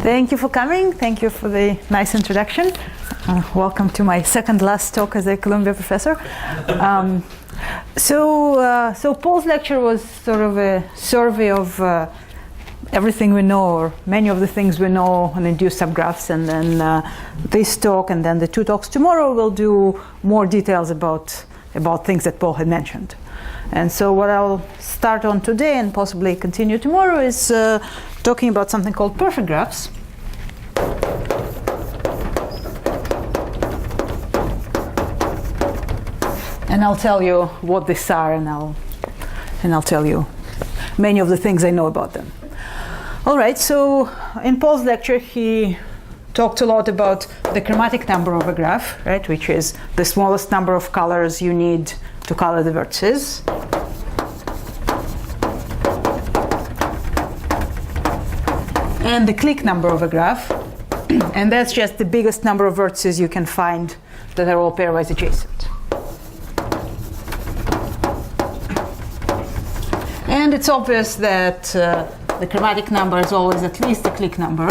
Thank you for coming. Thank you for the nice introduction. Welcome to my second last talk as a Columbia professor. So Paul's lecture was sort of a survey of everything we know, or many of the things we know on induced subgraphs, and then this talk, and then the two talks tomorrow will do more details about things that Paul had mentioned. And so what I'll start on today and possibly continue tomorrow is talking about something called perfect graphs. And I'll tell you what these are, and I'll tell you many of the things I know about them. All right, so in Paul's lecture, he talked a lot about the chromatic number of a graph, right, which is the smallest number of colors you need to color the vertices. And the clique number of a graph, and that's just the biggest number of vertices you can find that are all pairwise adjacent. And it's obvious that the chromatic number is always at least a clique number,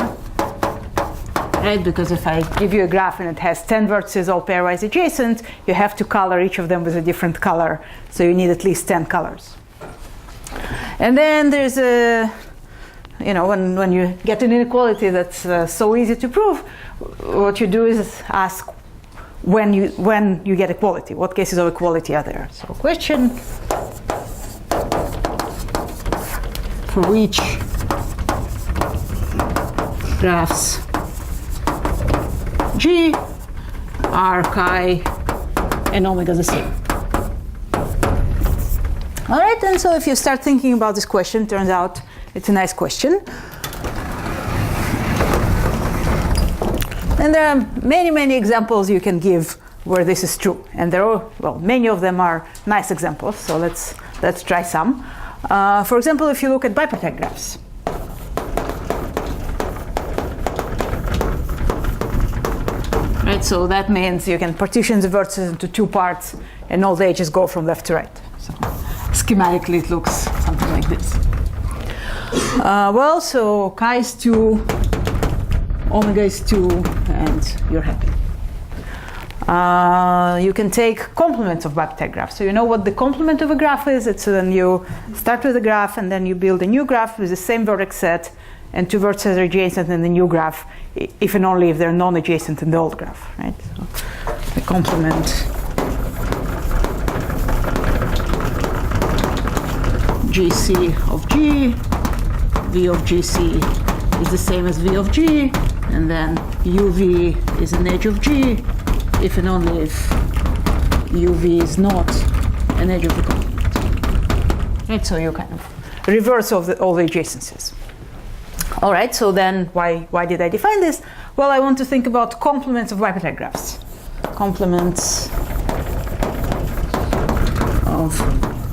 right? Because if I give you a graph and it has 10 vertices all pairwise adjacent, you have to color each of them with a different color, so you need at least 10 colors. And then there's a, when you get an inequality that's so easy to prove, what you do is ask when you get equality, what cases of equality are there? So question: for which graphs G are chi and omega the same? All right, and so if you start thinking about this question, turns out it's a nice question. And there are many, many examples you can give where this is true. And there are, well, many of them are nice examples, so let's try some. For example, if you look at bipartite graphs. Right, so that means you can partition the vertices into two parts and all the edges go from left to right. So schematically it looks something like this. So chi is 2, omega is 2, and you're happy. You can take complements of bipartite graphs. So you know what the complement of a graph is? It's when you start with a graph and then you build a new graph with the same vertex set and two vertices are adjacent in the new graph, if and only if they're non-adjacent in the old graph, right? So the complement GC of G, V of GC is the same as V of G, and then UV is an edge of G, if and only if UV is not an edge of the complement. Right, so you kind of reverse of all the adjacencies. All right, so then why did I define this? Well, I want to think about complements of bipartite graphs. Complements of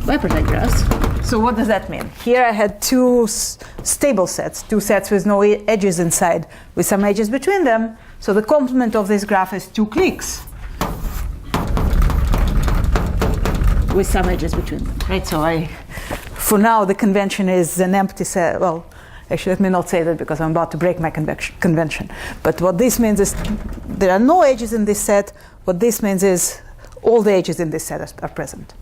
bipartite graphs. So what does that mean? Here I had two stable sets, two sets with no edges inside, with some edges between them. So the complement of this graph is two cliques with some edges between them, right? So for now, the convention is an empty set. Well, actually, let me not say that because I'm about to break my convention. But what this means is there are no edges in this set. What this means is all the edges in this set are present.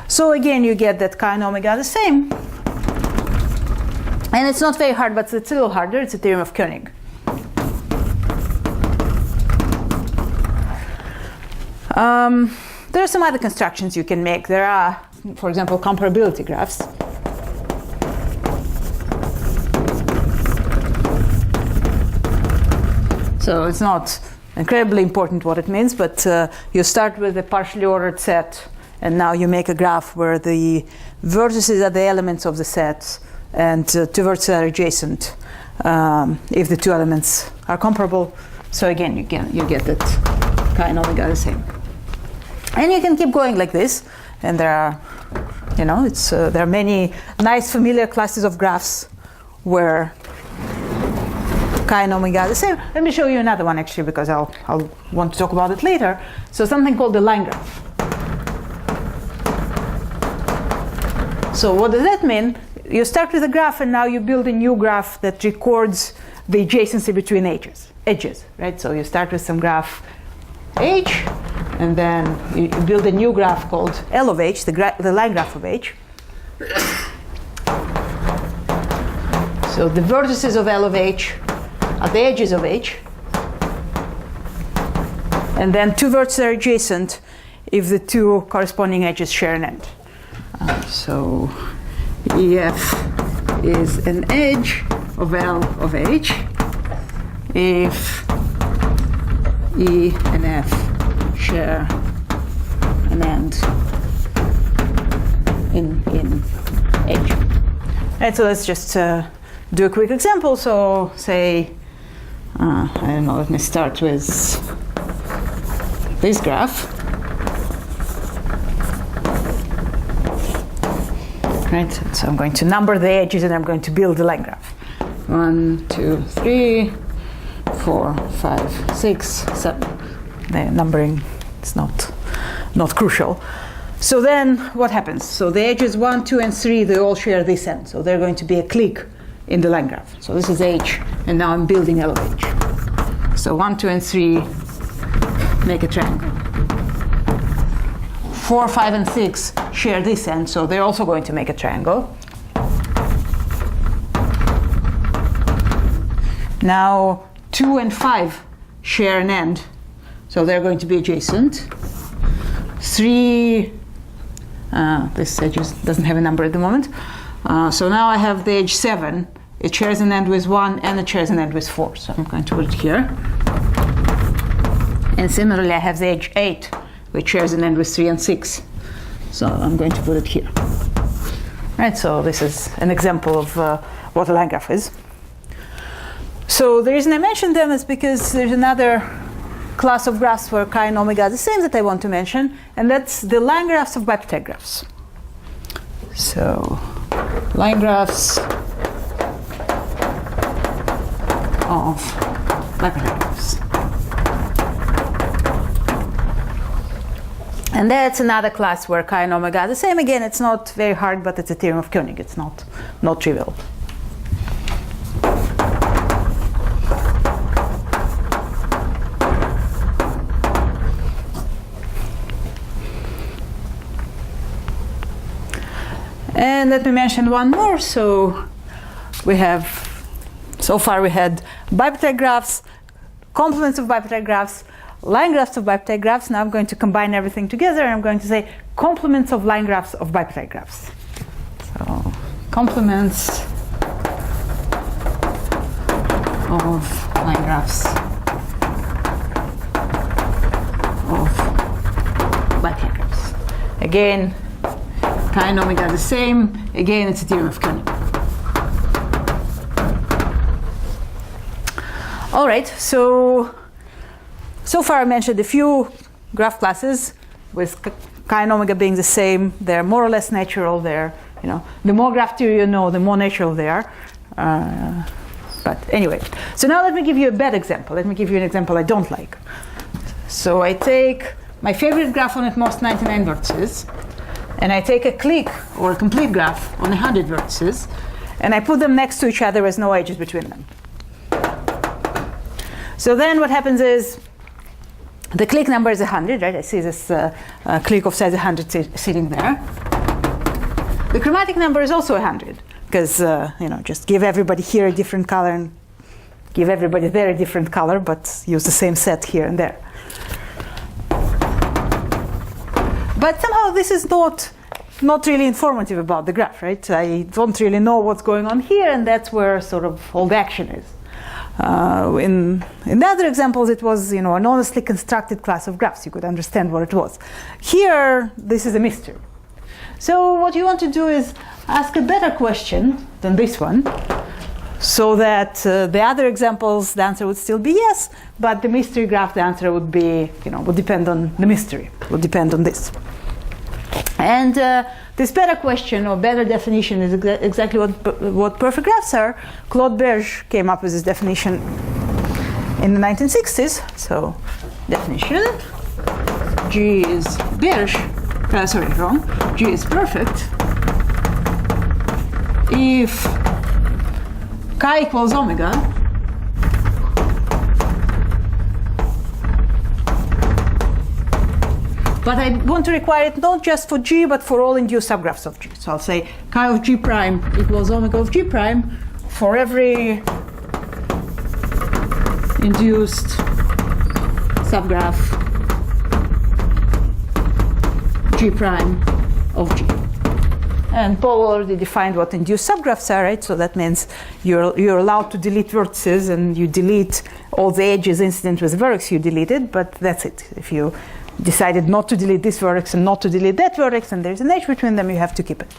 So again, you get that chi and omega are the same. And it's not very hard, but it's a little harder. It's a theorem of Koenig. There are some other constructions you can make. There are, for example, comparability graphs. So it's not incredibly important what it means, but you start with a partially ordered set, and now you make a graph where the vertices are the elements of the set, and two vertices are adjacent if the two elements are comparable. So again, you get that chi and omega are the same. And you can keep going like this, and there are, there are many nice familiar classes of graphs where chi and omega are the same. Let me show you another one actually, because I'll want to talk about it later. So something called the line graph. So what does that mean? you start with a graph, and now you build a new graph that records the adjacency between edges, right? So you start with some graph H, and then you build a new graph called L of H, the line graph of H. So the vertices of L of H are the edges of H. And then two vertices are adjacent if the two corresponding edges share an end. So EF is an edge of L of H if E and F share an end in H. Right, so let's just do a quick example. So say, I don't know, let me start with this graph. Right, so I'm going to number the edges and I'm going to build the line graph. 1, 2, 3, 4, 5, 6, 7. The numbering is not crucial. So then what happens? So the edges 1, 2, and 3, they all share this end. So they're going to be a clique in the line graph. So this is H, and now I'm building L of H. So 1, 2, and 3 make a triangle. 4, 5, and 6 share this end, so they're also going to make a triangle. Now 2 and 5 share an end, so they're going to be adjacent. 3, this edge doesn't have a number at the moment. So now I have the edge 7. It shares an end with 1, and it shares an end with 4. So I'm going to put it here. And similarly, I have the edge 8, which shares an end with 3 and 6. So I'm going to put it here. Right, so this is an example of what a line graph is. So the reason I mentioned them is because there's another class of graphs where chi and omega are the same that I want to mention, and that's the line graphs of bipeptide graphs. So line graphs of bipeptide graphs. And that's another class where chi and omega are the same. Again, it's not very hard, but it's a theorem of Koenig. It's not trivial. And let me mention one more. So far we had bipeptide graphs, complements of bipeptide graphs, line graphs of bipeptide graphs. Now I'm going to combine everything together, and I'm going to say complements of line graphs of bipeptide graphs. So complements of line graphs of bipeptide graphs. Again, chi and omega are the same. Again, it's a theorem of Koenig. All right, so far I mentioned a few graph classes with chi and omega being the same. They're more or less natural. They're, the more graph theory you know, the more natural they are. But anyway, so now let me give you a bad example. Let me give you an example I don't like. So I take my favorite graph on at most 99 vertices, and I take a clique or a complete graph on 100 vertices, and I put them next to each other with no edges between them. So then what happens is the clique number is 100, right? I see this clique of size 100 sitting there. The chromatic number is also 100, because just give everybody here a different color and give everybody there a different color, but use the same set here and there. But somehow this is not really informative about the graph, right? I don't really know what's going on here, and that's where sort of all the action is. In the other examples, it was an honestly constructed class of graphs. You could understand what it was. Here, this is a mystery. So what you want to do is ask a better question than this one, so that the other examples, the answer would still be yes, but the mystery graph, the answer would be, would depend on the mystery, would depend on this. And this better question or better definition is exactly what perfect graphs are. Claude Berge came up with this definition in the 1960s. So definition, G is Berge, G is perfect if chi equals omega, but I want to require it not just for G, but for all induced subgraphs of G. So I'll say chi of G prime equals omega of G prime for every induced subgraph G prime of G. And Paul already defined what induced subgraphs are, right? So that means you're allowed to delete vertices, and you delete all the edges incident with the vertex you deleted, but that's it. If you decided not to delete this vertex and not to delete that vertex, and there's an edge between them, you have to keep it.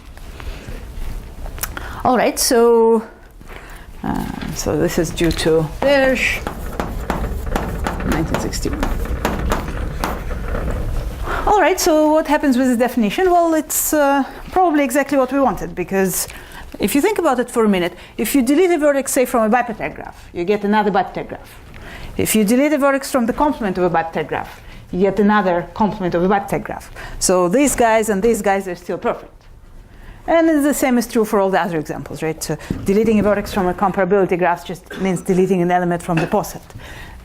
All right, so this is due to Berge, 1961. All right, so what happens with this definition? Well, it's probably exactly what we wanted, because if you think about it for a minute, if you delete a vertex, say, from a bipetite graph, you get another bipetite graph. If you delete a vertex from the complement of a bipetite graph, you get another complement of a bipetite graph. So these guys and these guys are still perfect. And the same is true for all the other examples, right? So deleting a vertex from a comparability graph just means deleting an element from the poset.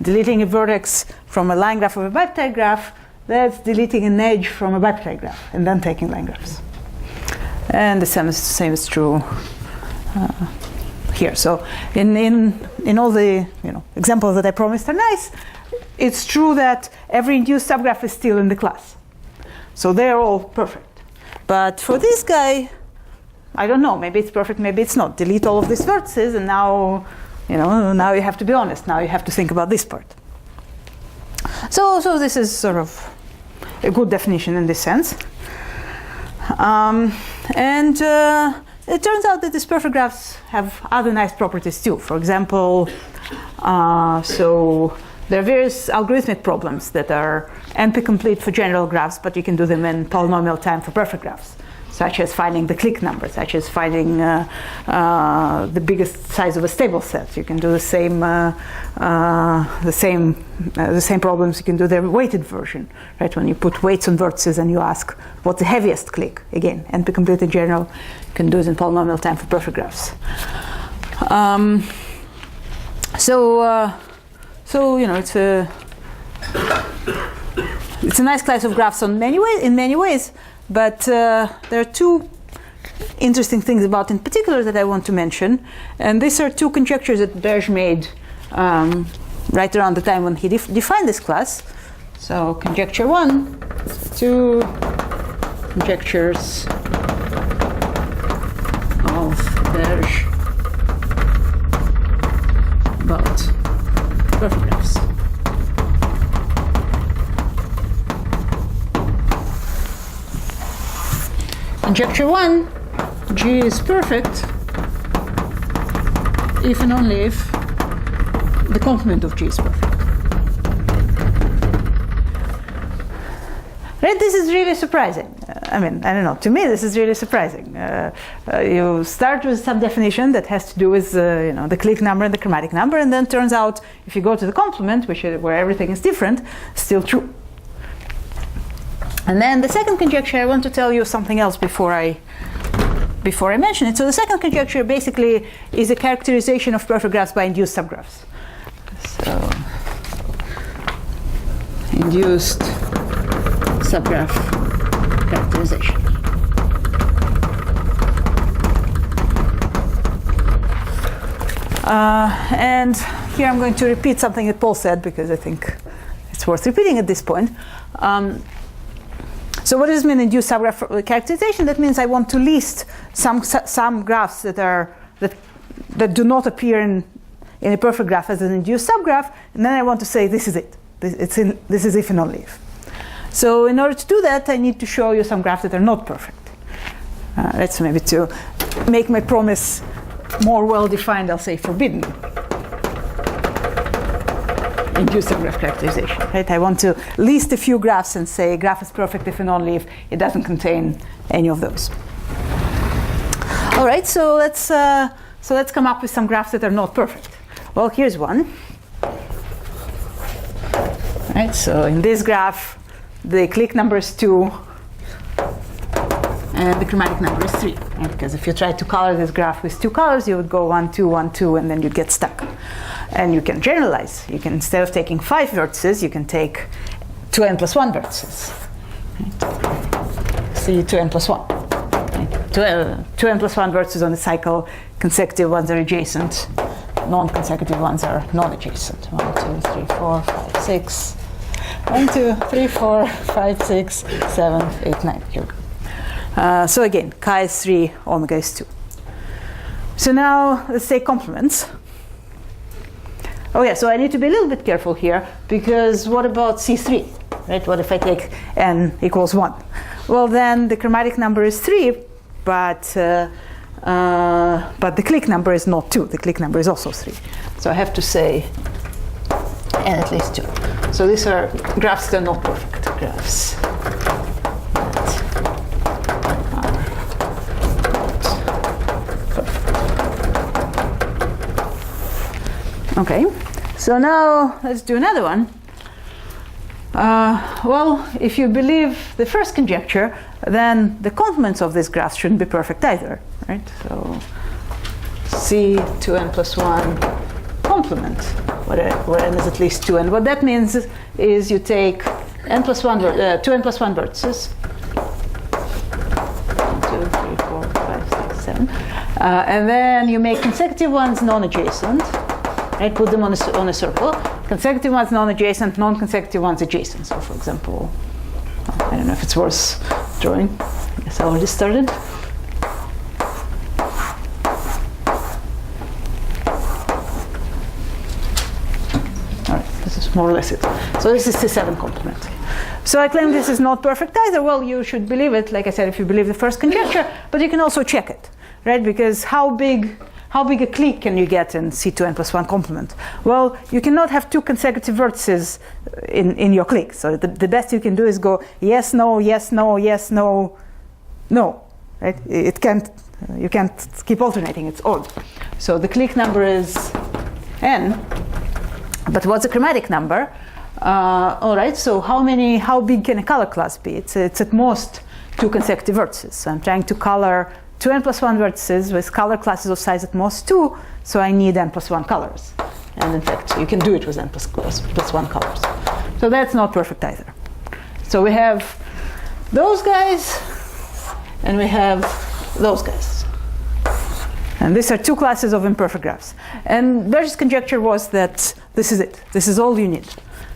Deleting a vertex from a line graph of a bipetite graph, that's deleting an edge from a bipetite graph, and then taking line graphs. And the same is true here. So in all the examples that I promised are nice, it's true that every induced subgraph is still in the class. So they're all perfect. But for this guy, I don't know, maybe it's perfect, maybe it's not. Delete all of these vertices, and now you have to be honest. Now you have to think about this part. So this is sort of a good definition in this sense. It turns out that these perfect graphs have other nice properties too. For example, so there are various algorithmic problems that are NP-complete for general graphs, but you can do them in polynomial time for perfect graphs, such as finding the clique number, such as finding the biggest size of a stable set. You can do the same problems. You can do the weighted version, right? When you put weights on vertices and you ask what's the heaviest clique. Again, NP-complete in general. You can do it in polynomial time for perfect graphs. So it's a nice class of graphs in many ways, but there are two interesting things about in particular that I want to mention, and these are two conjectures that Berge made right around the time when he defined this class. So conjecture 1, 2 conjectures of Berge about perfect graphs. Conjecture 1, G is perfect if and only if the complement of G is perfect. Right, this is really surprising. I don't know, to me this is really surprising. You start with some definition that has to do with the clique number and the chromatic number, and then turns out if you go to the complement, where everything is different, still true. And then the second conjecture, I want to tell you something else before I mention it. So the second conjecture basically is a characterization of perfect graphs by induced subgraphs. So induced subgraph characterization. And here I'm going to repeat something that Paul said, because I think it's worth repeating at this point. So what does it mean induced subgraph characterization? That means I want to list some graphs that do not appear in a perfect graph as an induced subgraph, and then I want to say this is it. This is if and only if. So in order to do that, I need to show you some graphs that are not perfect. That's maybe to make my promise more well-defined, I'll say forbidden. Induced subgraph characterization, right? I want to list a few graphs and say graph is perfect if and only if it doesn't contain any of those. All right, so let's come up with some graphs that are not perfect. Well, here's one. Right, so in this graph, the clique number is 2, and the chromatic number is 3. Right? Because if you try to color this graph with 2 colors, you would go 1, 2, 1, 2, and then you'd get stuck. And you can generalize. You can, instead of taking 5 vertices, you can take 2n plus 1 vertices. Right? See 2n plus 1. Right? 2n plus 1 vertices on the cycle. Consecutive ones are adjacent. Non-consecutive ones are non-adjacent. 1, 2, 3, 4, 5, 6. 1, 2, 3, 4, 5, 6, 7, 8, 9. Here we go. So again, chi is 3, omega is 2. So now let's take complements. Oh yeah, so I need to be a little bit careful here, because what about C3? Right? What if I take n equals 1? Well, then the chromatic number is 3, but the clique number is not 2. The clique number is also 3. So I have to say n at least 2. So these are graphs that are not perfect graphs. Okay, so now let's do another one. Well, if you believe the first conjecture, then the complements of this graph shouldn't be perfect either, right? So C2n plus 1 complement, where n is at least 2. And what that means is you take n plus 1, 2n plus 1 vertices. 1, 2, 3, 4, 5, 6, 7. And then you make consecutive ones non-adjacent. Right, put them on a circle. Consecutive ones non-adjacent, non-consecutive ones adjacent. So for example, I don't know if it's worth drawing. I guess I already started. All right, this is more or less it. So this is C7 complement. So I claim this is not perfect either. Well, you should believe it, like I said, if you believe the first conjecture, but you can also check it, right? Because how big a clique can you get in C2n plus 1 complement? Well, you cannot have 2 consecutive vertices in your clique. So the best you can do is go yes, no, yes, no, yes, no, no. Right? You can't keep alternating. It's odd. So the clique number is n. But what's the chromatic number? All right. So how big can a color class be? It's at most 2 consecutive vertices. So I'm trying to color 2n plus 1 vertices with color classes of size at most 2, so I need n plus 1 colors. And in fact, you can do it with n plus 1 colors. So that's not perfect either. So we have those guys, and we have those guys. And these are 2 classes of imperfect graphs. And Berger's conjecture was that this is it. This is all you need.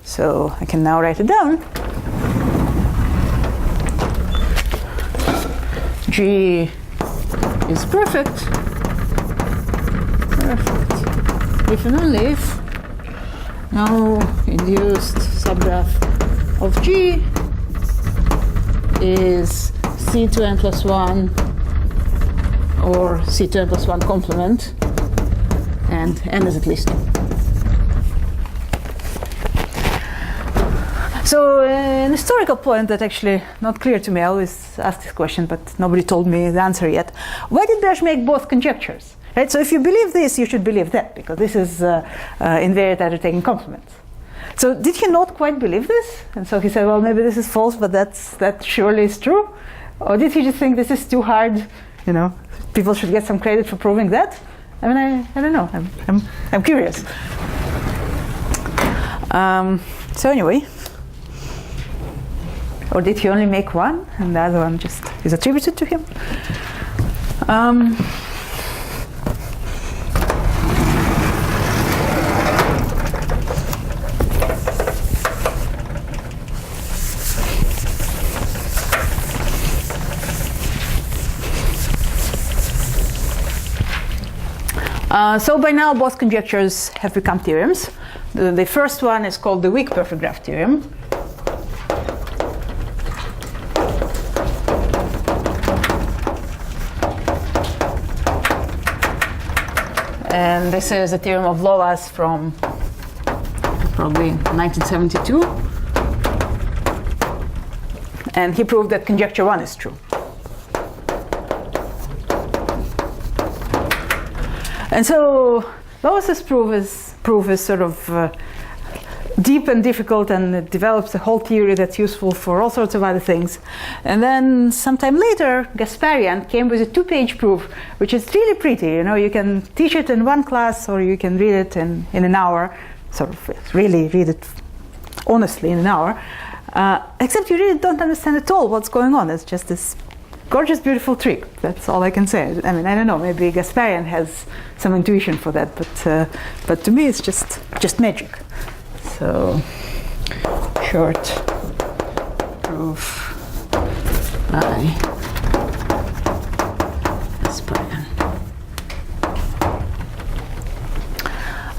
So I can now write it down. G is perfect, if and only if now induced subgraph of G is C2n plus 1 or C2n plus 1 complement, and n is at least 2. So an historical point that actually not clear to me, I always ask this question, but nobody told me the answer yet. Why did Berger make both conjectures? Right? So if you believe this, you should believe that, because this is invariant after taking complements. So did he not quite believe this? And so he said, well, maybe this is false, but that surely is true? Or did he just think this is too hard? You know, people should get some credit for proving that? I mean, I don't know. I'm curious. So anyway. Or did he only make one, and the other one just is attributed to him? So by now, both conjectures have become theorems. The first one is called the weak perfect graph theorem. And this is a theorem of Lova's from probably 1972. And he proved that conjecture 1 is true. And so Lova's proof is sort of deep and difficult, and it develops a whole theory that's useful for all sorts of other things. And then sometime later, Gasparian came with a 2-page proof, which is really pretty. You know, you can teach it in one class, or you can read it in an hour, sort of really read it honestly in an hour. Except you really don't understand at all what's going on. It's just this gorgeous, beautiful trick. That's all I can say. I mean, I don't know. Maybe Gasparian has some intuition for that, but to me, it's just magic. So, short proof by Gasparian.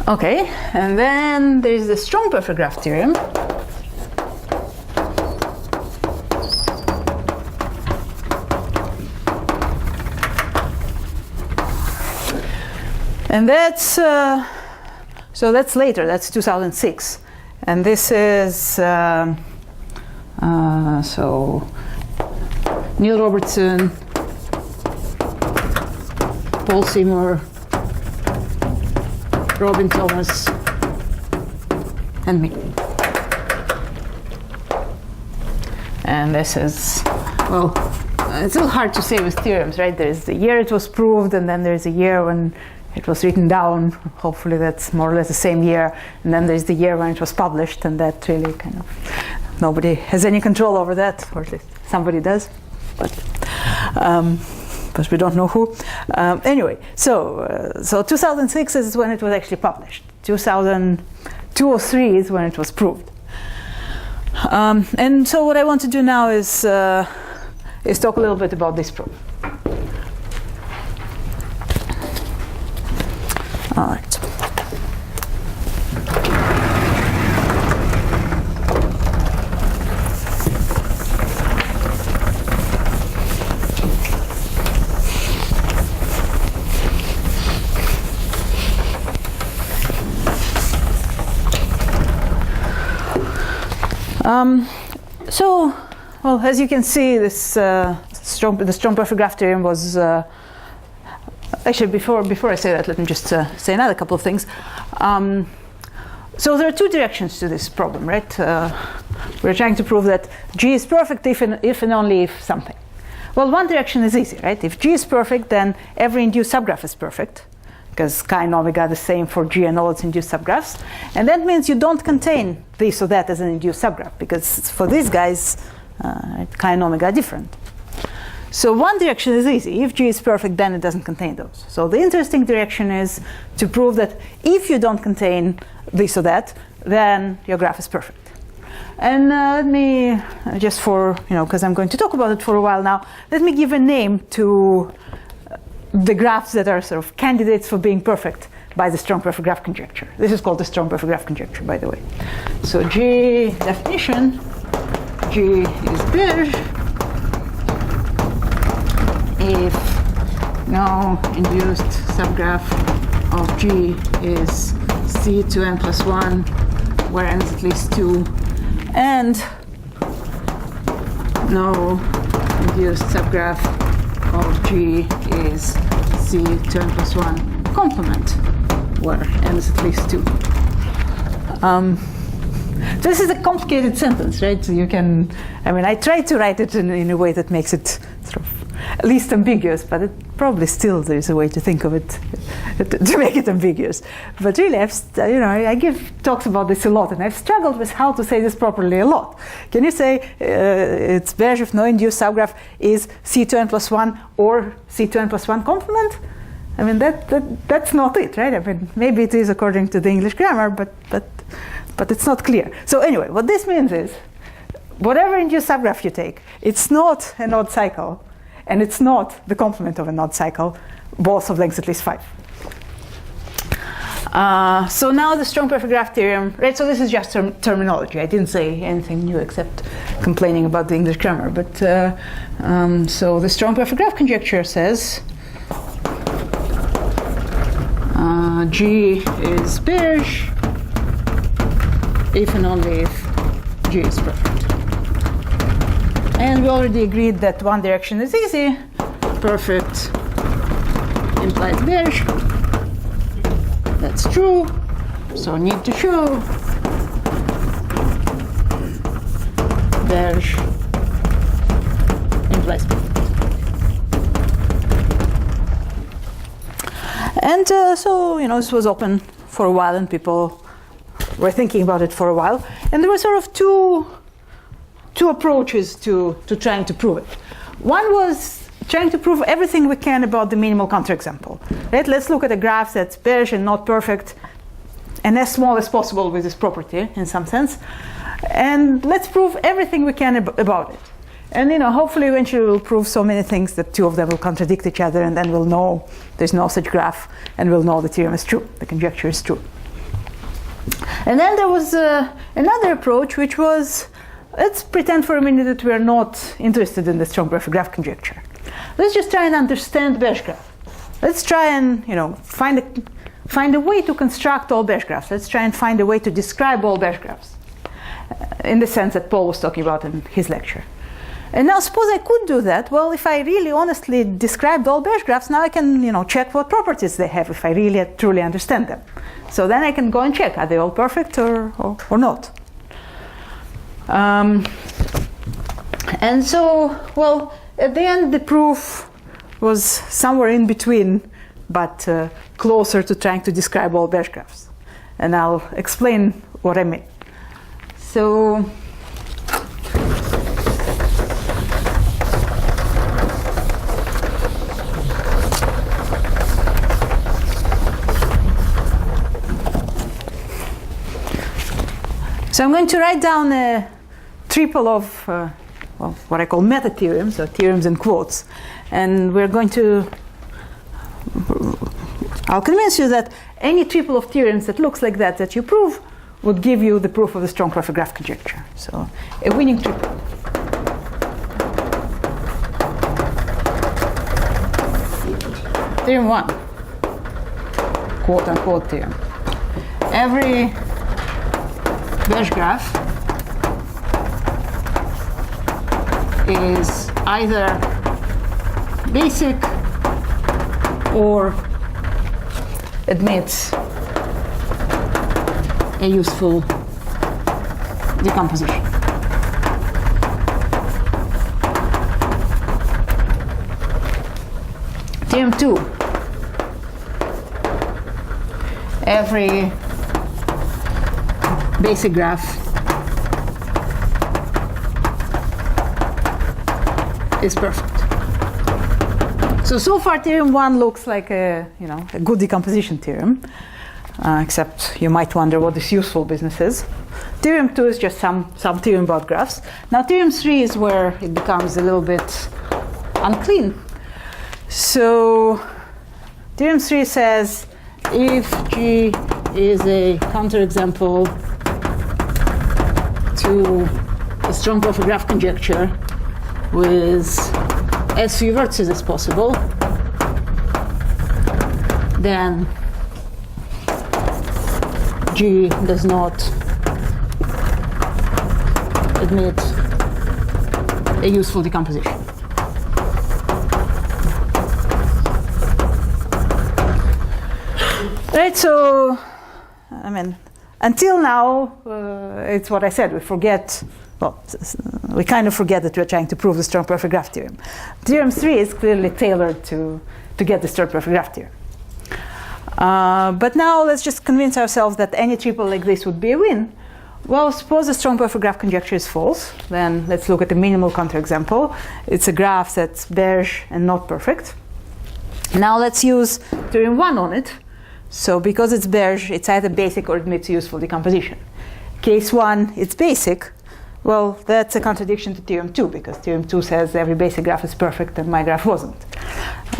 Okay, and then there's the strong perfect graph theorem. And that's so that's later. That's 2006, and this is so Neil Robertson, Paul Seymour, Robin Thomas, and me. And this is, well, it's a little hard to say with theorems, right? There's the year it was proved, and then there's a year when it was written down. Hopefully that's more or less the same year. And then there's the year when it was published, and that really kind of, nobody has any control over that, or at least somebody does, but we don't know who. Anyway, so 2006 is when it was actually published. 2003 is when it was proved. And so what I want to do now is talk a little bit about this proof. All right. So, well, as you can see, this the strong perfect graph theorem was actually, before I say that, let me just say another couple of things. So there are two directions to this problem, right? We're trying to prove that G is perfect if and only if something. Well, one direction is easy, right? If G is perfect, then every induced subgraph is perfect, because chi and omega are the same for G and all its induced subgraphs. And that means you don't contain this or that as an induced subgraph, because for these guys, chi and omega are different. So one direction is easy. If G is perfect, then it doesn't contain those. So the interesting direction is to prove that if you don't contain this or that, then your graph is perfect. And let me, just for, because I'm going to talk about it for a while now, let me give a name to the graphs that are sort of candidates for being perfect by the strong perfect graph conjecture. This is called the strong perfect graph conjecture, by the way. So G definition, G is Beer if no induced subgraph of G is C to n plus 1, where n is at least 2, and no induced subgraph of G is C to n plus 1 complement, where n is at least 2. This is a complicated sentence, right? So you can, I tried to write it in a way that makes it sort of at least ambiguous, but it probably still there's a way to think of it to make it ambiguous. But really, I give talks about this a lot, and I've struggled with how to say this properly a lot. Can you say it's Beer if no induced subgraph is C to n plus 1 or C to n plus 1 complement? That's not it, right? Maybe it is according to the English grammar, but it's not clear. So anyway, what this means is, whatever induced subgraph you take, it's not an odd cycle, and it's not the complement of an odd cycle, both of length at least 5. So now the strong perfect graph theorem, right? So this is just terminology. I didn't say anything new except complaining about the English grammar. But so the strong perfect graph conjecture says G is Beer if and only if G is perfect. And we already agreed that one direction is easy. Perfect implies Beer. That's true. So need to show beige implies perfect. And so, this was open for a while, and people were thinking about it for a while. And there were sort of two approaches to trying to prove it. One was trying to prove everything we can about the minimal counterexample. Right? Let's look at a graph that's beige and not perfect, and as small as possible with this property, in some sense. And let's prove everything we can about it. And hopefully eventually we'll prove so many things that two of them will contradict each other, and then we'll know there's no such graph, and we'll know the theorem is true, the conjecture is true. And then there was another approach, which was, let's pretend for a minute that we are not interested in the strong perfect graph conjecture. Let's just try and understand beige graph. Let's try and find a way to construct all beige graphs. Let's try and find a way to describe all beige graphs, in the sense that Paul was talking about in his lecture. And now suppose I could do that. Well, if I really honestly described all beige graphs, now I can check what properties they have if I really truly understand them. So then I can go and check, are they all perfect or not? And so, well, at the end the proof was somewhere in between, but closer to trying to describe all beige graphs. And I'll explain what I mean. So I'm going to write down a triple of what I call meta-theorems, or theorems in quotes. And I'll convince you that any triple of theorems that looks like that you prove would give you the proof of the strong perfect graph conjecture. So a winning triple. Theorem 1, quote-unquote theorem. Every beige graph is either basic or admits a useful decomposition. Theorem 2. Every basic graph is perfect. So far theorem 1 looks like a good decomposition theorem, except you might wonder what this useful business is. Theorem 2 is just some theorem about graphs. Now theorem 3 is where it becomes a little bit unclean. So theorem 3 says if G is a counterexample to a strong perfect graph conjecture with as few vertices as possible, then G does not admit a useful decomposition. Right, so until now, it's what I said, we kind of forget that we're trying to prove the strong perfect graph theorem. Theorem 3 is clearly tailored to get the strong perfect graph theorem. But now let's just convince ourselves that any triple like this would be a win. Well, suppose the strong perfect graph conjecture is false. Then let's look at the minimal counterexample. It's a graph that's beige and not perfect. Now let's use theorem 1 on it. So because it's beige, it's either basic or admits useful decomposition. Case 1, it's basic. Well, that's a contradiction to theorem 2, because theorem 2 says every basic graph is perfect and my graph wasn't.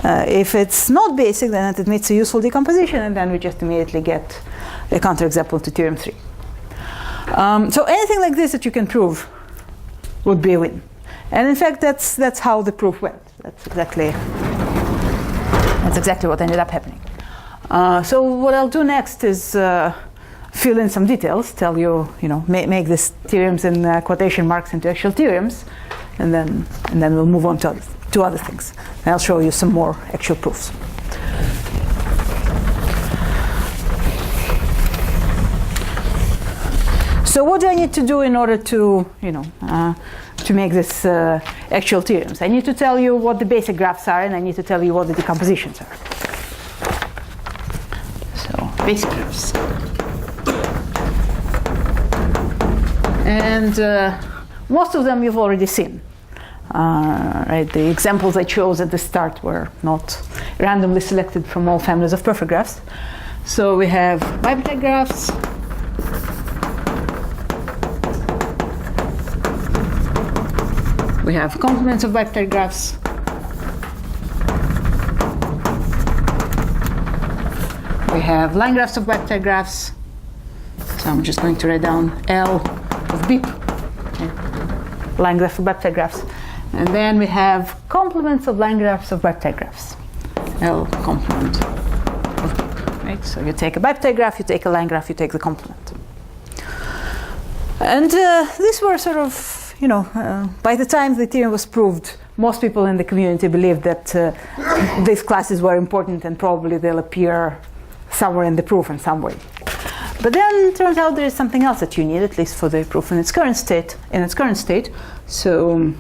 If it's not basic, then it admits a useful decomposition, and then we just immediately get a counterexample to theorem 3. So anything like this that you can prove would be a win. And in fact, that's how the proof went. That's exactly what ended up happening. So what I'll do next is fill in some details, tell you, make these theorems in quotation marks into actual theorems, and then we'll move on to other things. And I'll show you some more actual proofs. So what do I need to do in order to, to make this actual theorems? I need to tell you what the basic graphs are, and I need to tell you what the decompositions are. So basic graphs. And most of them you've already seen. Right? The examples I chose at the start were not randomly selected from all families of perfect graphs. So we have bipartite graphs, we have complements of bipartite graphs, we have line graphs of bipartite graphs. So I'm just going to write down L of BIP, okay. Line graph of bipartite graphs. And then we have complements of line graphs of bipartite graphs. L complement of BIP, right? So you take a bipartite graph, you take a line graph, you take the complement. And these were sort of, by the time the theorem was proved, most people in the community believed that these classes were important and probably they'll appear somewhere in the proof in some way. But then it turns out there is something else that you need, at least for the proof in its current state. So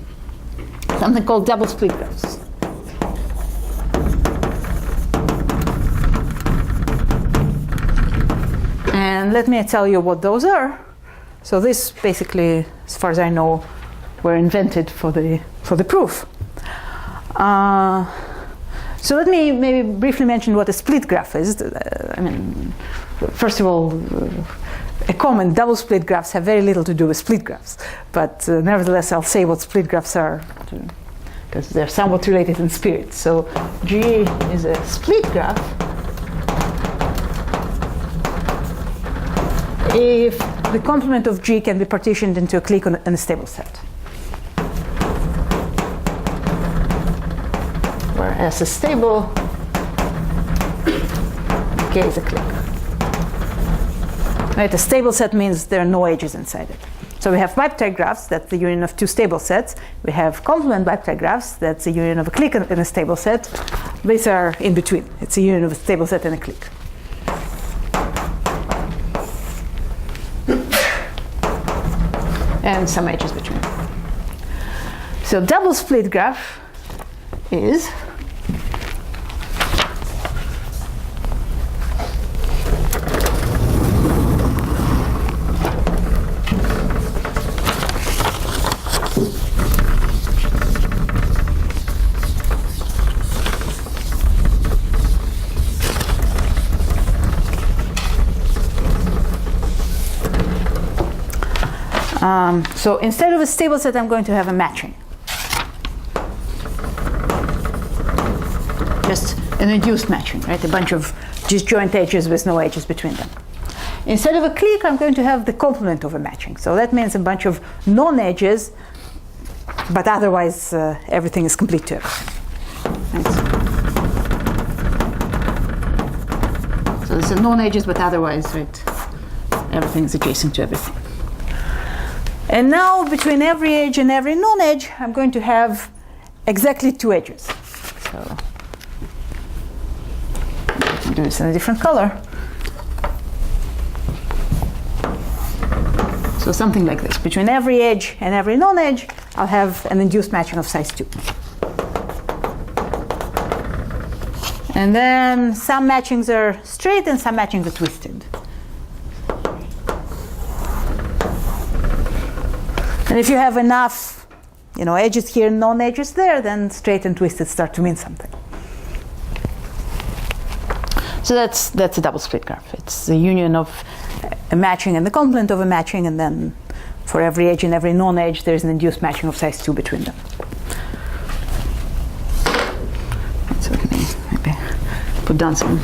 something called double split graphs. And let me tell you what those are. So this basically, as far as I know, were invented for the proof. So let me maybe briefly mention what a split graph is. First of all, a common double split graphs have very little to do with split graphs, but nevertheless I'll say what split graphs are because they're somewhat related in spirit. So G is a split graph if the complement of G can be partitioned into a clique and a stable set. Whereas a stable K is a clique. Right, a stable set means there are no edges inside it. So we have bipartite graphs, that's the union of two stable sets. We have complement bipartite graphs, that's the union of a clique and a stable set. These are in between. It's a union of a stable set and a clique. And some edges between. So double split graph is so instead of a stable set, I'm going to have a matching. Just an induced matching, right? A bunch of disjoint edges with no edges between them. Instead of a clique, I'm going to have the complement of a matching. So that means a bunch of non-edges, but otherwise everything is complete to everything. Right? So there's a non-edges, but otherwise, right, everything is adjacent to everything. And now between every edge and every non-edge, I'm going to have exactly two edges. So I can do this in a different color. So something like this. Between every edge and every non-edge, I'll have an induced matching of size 2. And then some matchings are straight and some matchings are twisted. And if you have enough, edges here and non-edges there, then straight and twisted start to mean something. So that's a double split graph. It's the union of a matching and the complement of a matching, and then for every edge and every non-edge, there's an induced matching of size 2 between them. So let me maybe put down some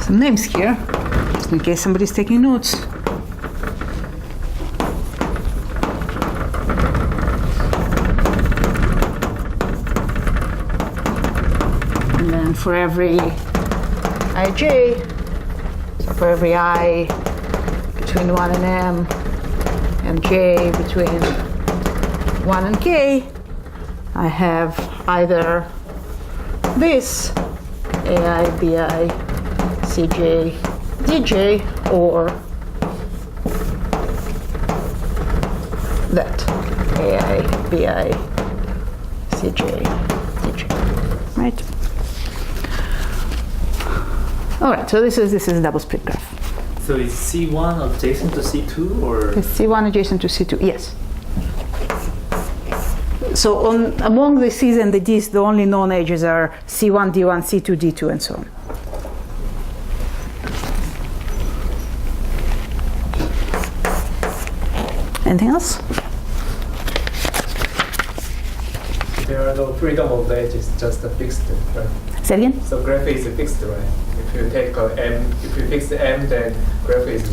names here, just in case somebody's taking notes. For every ij, so for every I between 1 and m, and j between 1 and k, I have either this ai, bi, cj, dj, or that AI, BI, CJ, DJ, right? All right, so this is a double split graph. So is C1 adjacent to C2 or? Is C1 adjacent to C2? Yes. So among the C's and the D's, the only known edges are C1, D1, C2, D2, and so on. Anything else? There are no freedom of the edges, just a fixed, right? Say again? So graph is fixed, right? If you take M, if you fix M, then graph is.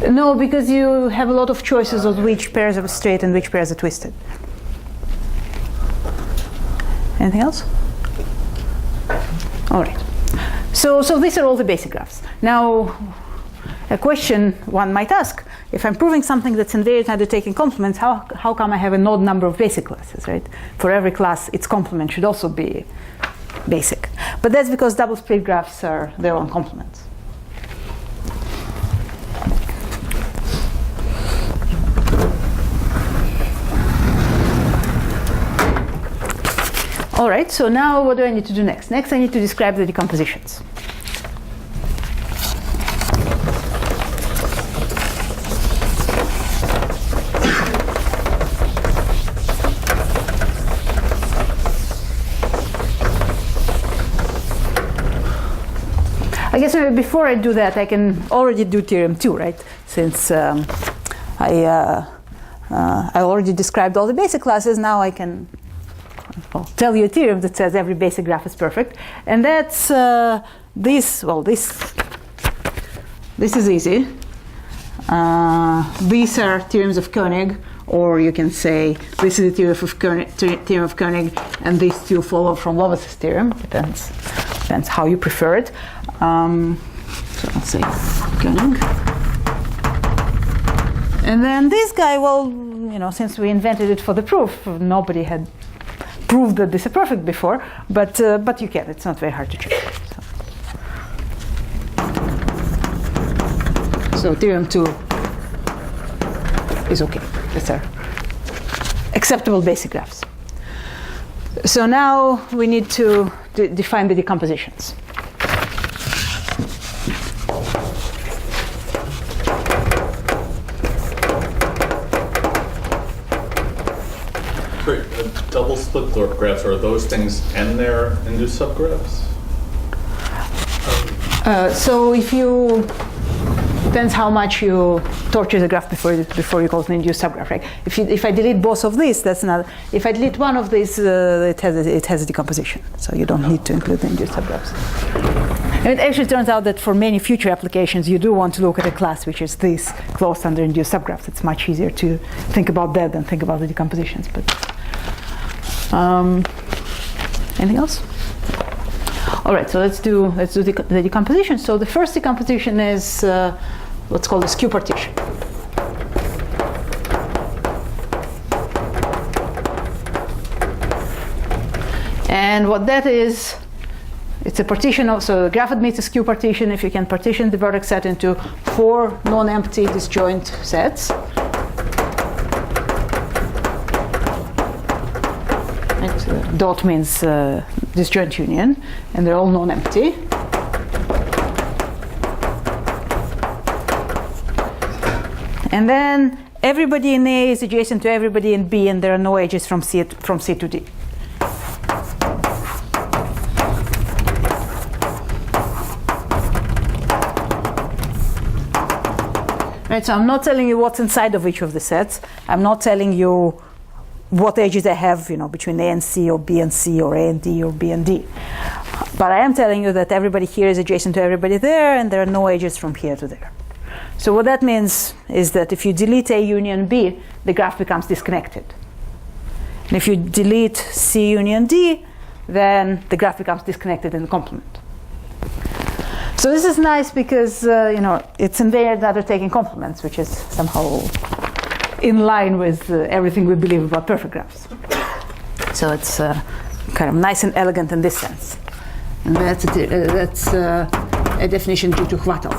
No, because you have a lot of choices of which pairs are straight and which pairs are twisted. Anything else? All right. So these are all the basic graphs. Now, a question one might ask: if I'm proving something that's invariant under taking complements, how come I have an odd number of basic classes, right? For every class, its complement should also be basic. But that's because double split graphs are their own complements. All right, so now what do I need to do next? Next, I need to describe the decompositions. I guess before I do that, I can already do theorem 2, right? Since I already described all the basic classes, now I can tell you a theorem that says every basic graph is perfect. And that's this. Well, this is easy. These are theorems of Koenig, or you can say this is the theorem of Koenig, and these two follow from Lovas's theorem. Depends how you prefer it. So let's say Koenig. And then this guy, well, since we invented it for the proof, nobody had proved that this is perfect before, but you can. It's not very hard to check. So theorem 2 is okay. That's our acceptable basic graphs. So now we need to define the decompositions. Double split graphs, are those things and their induced subgraphs? So if you depends how much you torture the graph before you call it an induced subgraph, right? If I delete both of these, that's not. If I delete one of these, it has a decomposition. So you don't need to include the induced subgraphs. And it actually turns out that for many future applications, you do want to look at a class which is this closed under induced subgraphs. It's much easier to think about that than think about the decompositions. But anything else? All right, so let's do the decomposition. So the first decomposition is what's called a skew partition. And what that is, it's a partition of, so the graph admits a skew partition if you can partition the vertex set into 4 non-empty disjoint sets. Dot means disjoint union, and they're all non-empty. And then everybody in A is adjacent to everybody in B, and there are no edges from C to D. Right, so I'm not telling you what's inside of each of the sets. I'm not telling you what edges I have, between A and C, or B and C, or A and D, or B and D. But I am telling you that everybody here is adjacent to everybody there, and there are no edges from here to there. So what that means is that if you delete A union B, the graph becomes disconnected. And if you delete C union D, then the graph becomes disconnected in the complement. So this is nice because it's invariant under taking complements, which is somehow in line with everything we believe about perfect graphs. So it's kind of nice and elegant in this sense. And that's a definition due to Chvatal.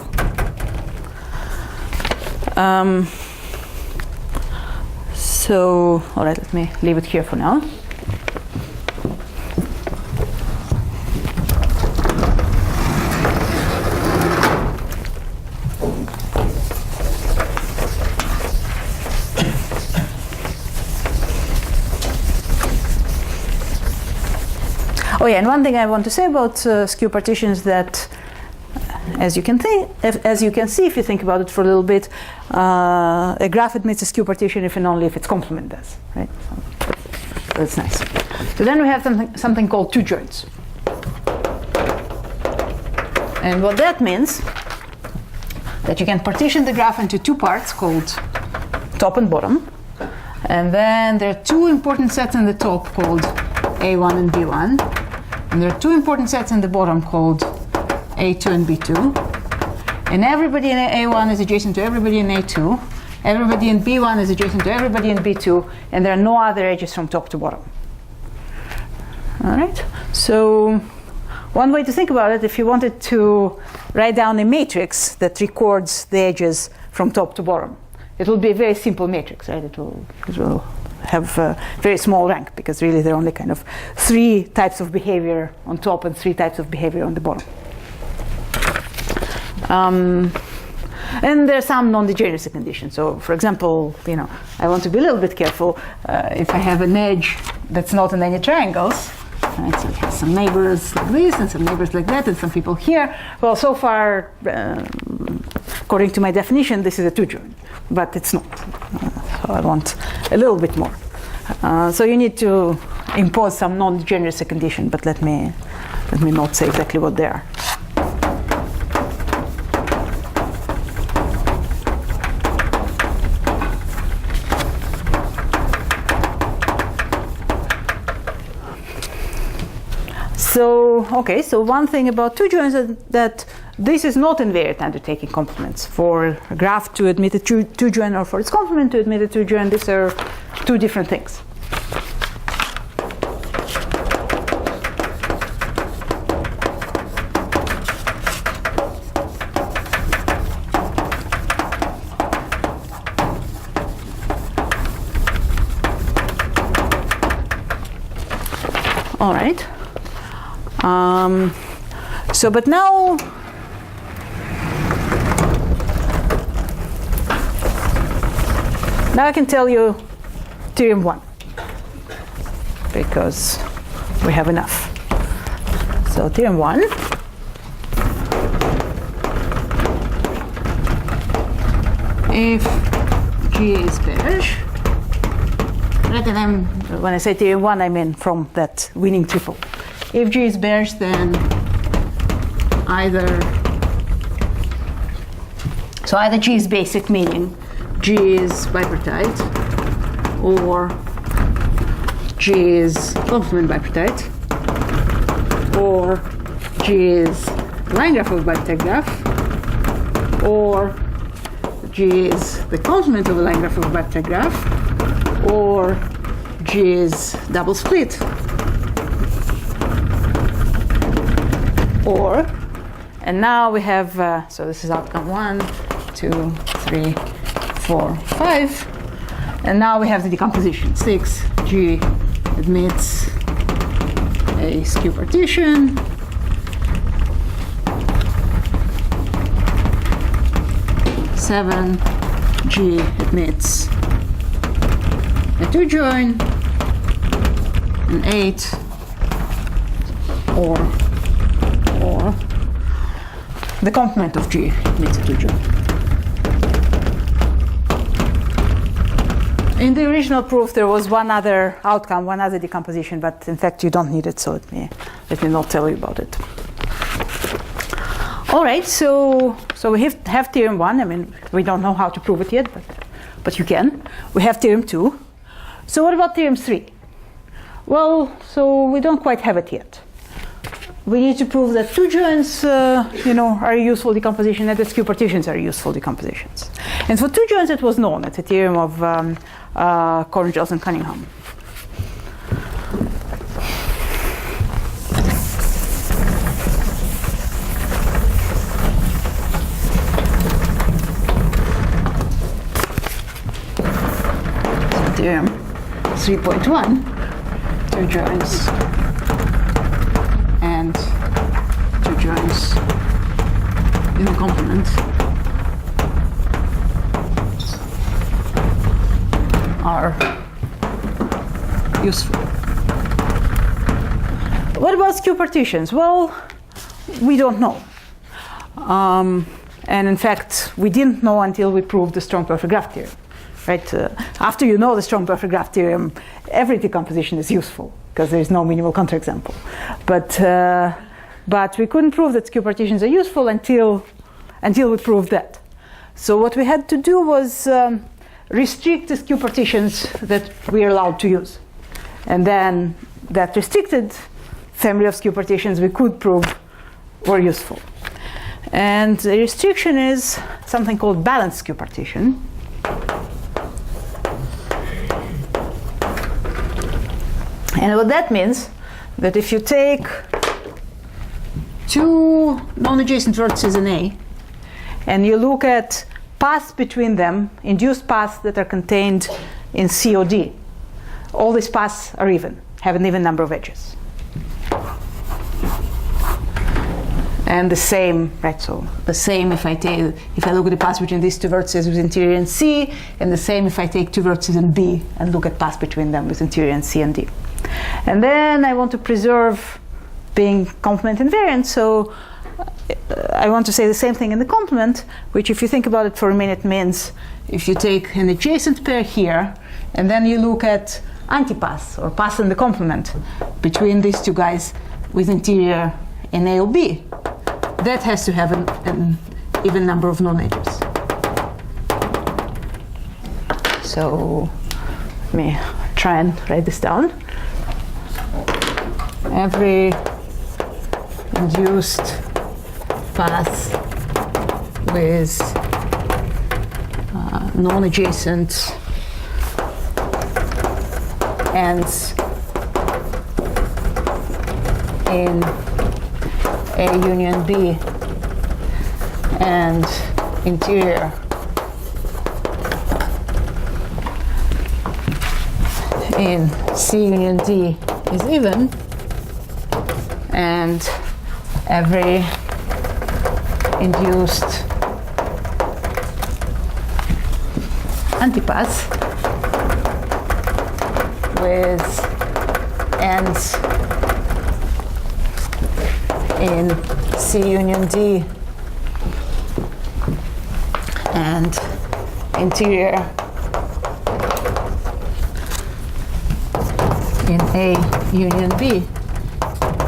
So, all right, let me leave it here for now. Oh yeah, and one thing I want to say about skew partitions that, as you can see, if you think about it for a little bit, a graph admits a skew partition if and only if its complement does, right? So that's nice. So then we have something called two joins, and what that means that you can partition the graph into two parts called top and bottom, and then there are two important sets in the top called A1 and B1. And there are two important sets in the bottom called A2 and B2. And everybody in A1 is adjacent to everybody in A2. Everybody in B1 is adjacent to everybody in B2. And there are no other edges from top to bottom. All right? So one way to think about it, if you wanted to write down a matrix that records the edges from top to bottom, it will be a very simple matrix, right? It will have a very small rank because really there are only kind of three types of behavior on top and three types of behavior on the bottom. And there's some non-degeneracy conditions. So for example, I want to be a little bit careful if I have an edge that's not in any triangles. Right, so it has some neighbors like this and some neighbors like that and some people here. Well, so far, according to my definition, this is a two join, but it's not. So I want a little bit more. So you need to impose some non-degeneracy condition, but let me not say exactly what they are. So one thing about two joins is that this is not invariant under taking complements. For a graph to admit a two join or for its complement to admit a two join, these are two different things. All right. But now I can tell you theorem 1 because we have enough. So theorem 1. If G is bearish, right, and when I say theorem 1, I mean from that winning triple. If G is bearish, then either G is basic, meaning G is bipartite, or G is complement bipartite, or G is line graph of a bipartite graph, or G is the complement of a line graph of a bipartite graph, or G is double split. Or, and now we have, so this is outcome 1, 2, 3, 4, 5. And now we have the decomposition. 6, G admits a skew partition. 7, G admits a two join. And 8, or the complement of G admits a two join. In the original proof, there was one other outcome, one other decomposition, but in fact, you don't need it, so let me not tell you about it. All right, so we have theorem 1. I mean, we don't know how to prove it yet, but you can. We have theorem 2. So what about theorem 3? Well, so we don't quite have it yet. We need to prove that two joins, are a useful decomposition, and that skew partitions are useful decompositions. And for two joins, it was known. It's a theorem of Corringels and Cunningham. So theorem 3.1, two joins and two joins in the complement are useful. What about skew partitions? Well, we don't know. And in fact, we didn't know until we proved the strong perfect graph theorem. Right? After you know the strong perfect graph theorem, every decomposition is useful because there is no minimal counterexample. But we couldn't prove that skew partitions are useful until we proved that. So what we had to do was restrict the skew partitions that we are allowed to use. And then that restricted family of skew partitions we could prove were useful. And the restriction is something called balanced skew partition. And what that means, that if you take two non-adjacent vertices in A, and you look at paths between them, induced paths that are contained in C or D, all these paths are even, have an even number of edges. And the same, right? So the same if I look at the paths between these two vertices with interior in C, and the same if I take two vertices in B and look at paths between them with interior in C and D. And then I want to preserve being complement invariant, so I want to say the same thing in the complement, which if you think about it for a minute means if you take an adjacent pair here, and then you look at antipaths or paths in the complement between these two guys with interior in A or B, that has to have an even number of non-edges. So let me try and write this down. Every induced path with non-adjacent ends in A union B and interior in C union D is even, and every induced antipath with ends in C union D and interior in A union B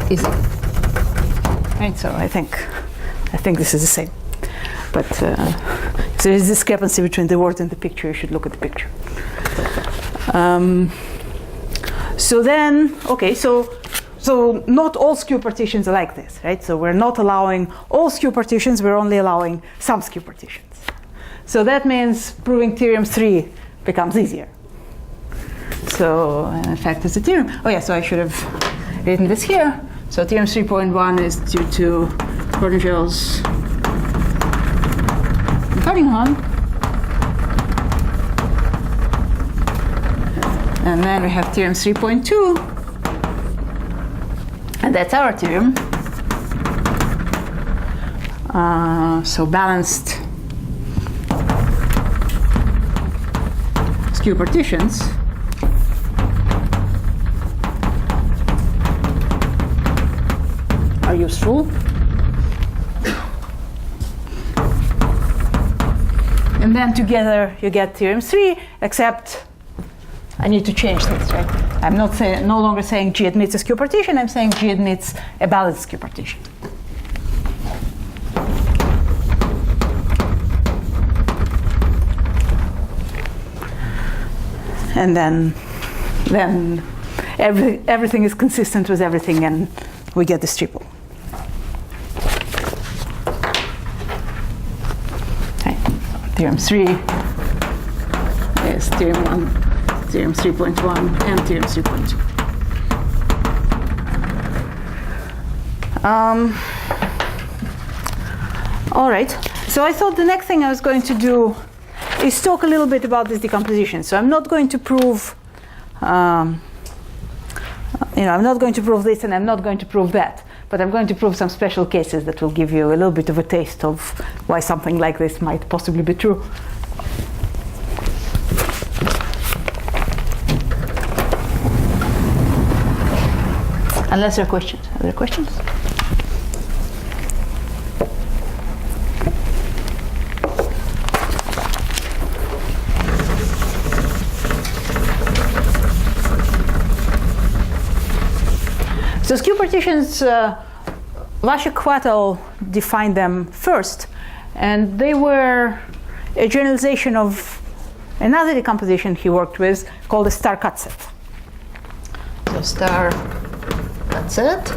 is right. So I think this is the same, but if there is discrepancy between the word and the picture, you should look at the picture. So then, okay, so not all skew partitions are like this, right? So we're not allowing all skew partitions, we're only allowing some skew partitions. So that means proving theorem 3 becomes easier. So in fact, it's a theorem. Oh yeah, so I should have written this here. So theorem 3.1 is due to Chudnovsky and Cunningham. And then we have theorem 3.2. And that's our theorem. So balanced skew partitions are useful. And then together you get theorem 3, except I need to change this, right? I'm no longer saying G admits a skew partition, I'm saying G admits a balanced skew partition. And then everything is consistent with everything, and we get this triple. Okay. Theorem 3 is theorem 1, theorem 3.1, and theorem 3.2. All right. So I thought the next thing I was going to do is talk a little bit about this decomposition. So I'm not going to prove, I'm not going to prove this and I'm not going to prove that, but I'm going to prove some special cases that will give you a little bit of a taste of why something like this might possibly be true. Unless there are questions. Are there questions? So skew partitions, Leszek Chvátal defined them first, and they were a generalization of another decomposition he worked with called a star cut set. So star cut set,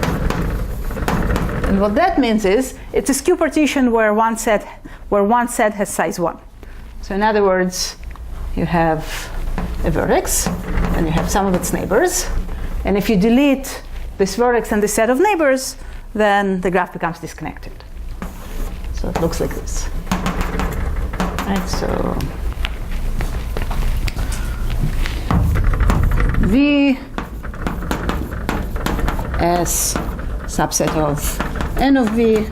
and what that means is it's a skew partition where one set has size 1. So in other words, you have a vertex and you have some of its neighbors, and if you delete this vertex and this set of neighbors, then the graph becomes disconnected. So it looks like this. Right, so V as subset of n of V,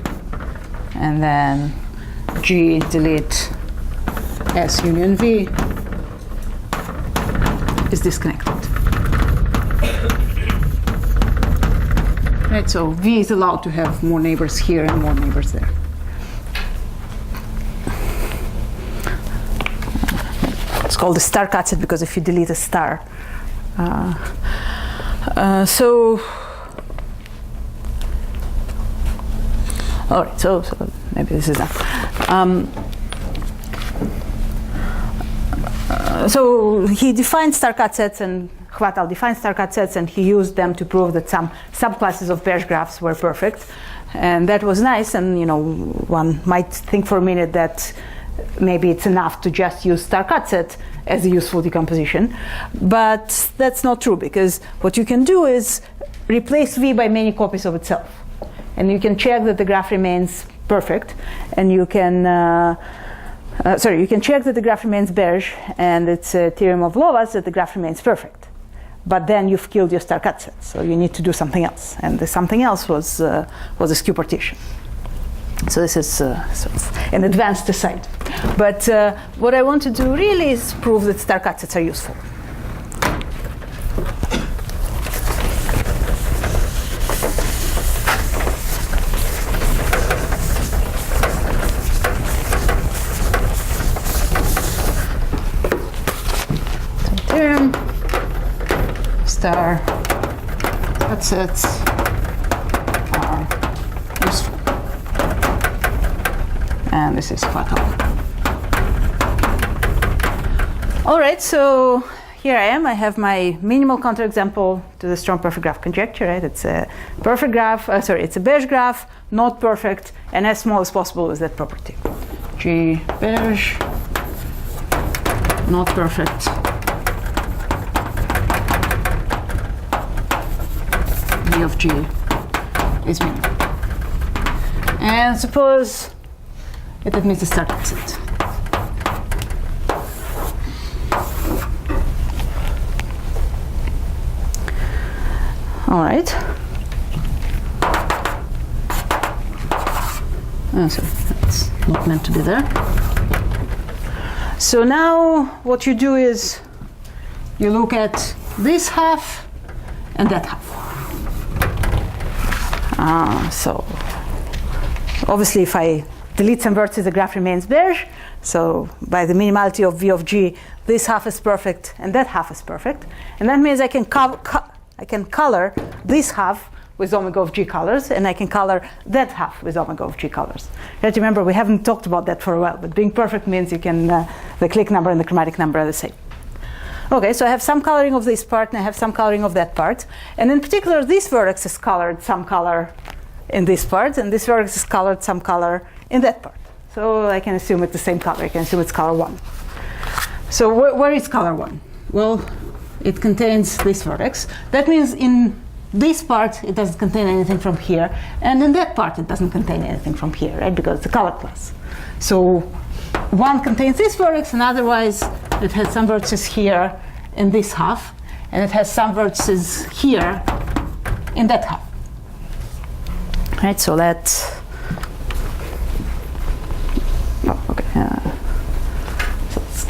and then G delete S union V is disconnected. Right, so V is allowed to have more neighbors here and more neighbors there. It's called the star cut set because if you delete a star. So all right, so maybe this is enough. So he defined star cut sets, and Chvátal defined star cut sets, and he used them to prove that some subclasses of Beige graphs were perfect, and that was nice. And one might think for a minute that maybe it's enough to just use star cut set as a useful decomposition, but that's not true, because what you can do is replace V by many copies of itself, and you can check that the graph remains perfect, and you can you can check that the graph remains Beige, and it's a theorem of Lova's that the graph remains perfect. But then you've killed your star cut set, so you need to do something else, and the something else was a skew partition. So this is sort of an advanced aside. But what I want to do really is prove that star cut sets are useful. Star cut sets are useful. And this is Chvátal. All right, so here I am. I have my minimal counterexample to the strong perfect graph conjecture. Right? It's a perfect graph. It's a Beige graph, not perfect, and as small as possible with that property. G Beige, not perfect. V of G is minimal. And suppose it admits a star cut set. All right. So that's not meant to be there. So now what you do is you look at this half and that half. So obviously if I delete some vertices, the graph remains Beige. So by the minimality of V of G, this half is perfect and that half is perfect. And that means I can color this half with omega of G colors, and I can color that half with omega of G colors. You have to remember, we haven't talked about that for a while, but being perfect means you can, the clique number and the chromatic number are the same. Okay, so I have some coloring of this part and I have some coloring of that part. And in particular, this vertex is colored some color in this part, and this vertex is colored some color in that part. So I can assume it's the same color. I can assume it's color 1. So where is color 1? Well, it contains this vertex. That means in this part, it doesn't contain anything from here. And in that part, it doesn't contain anything from here, right? Because it's a color class. So one contains this vertex, and otherwise it has some vertices here in this half, and it has some vertices here in that half. Right, so let's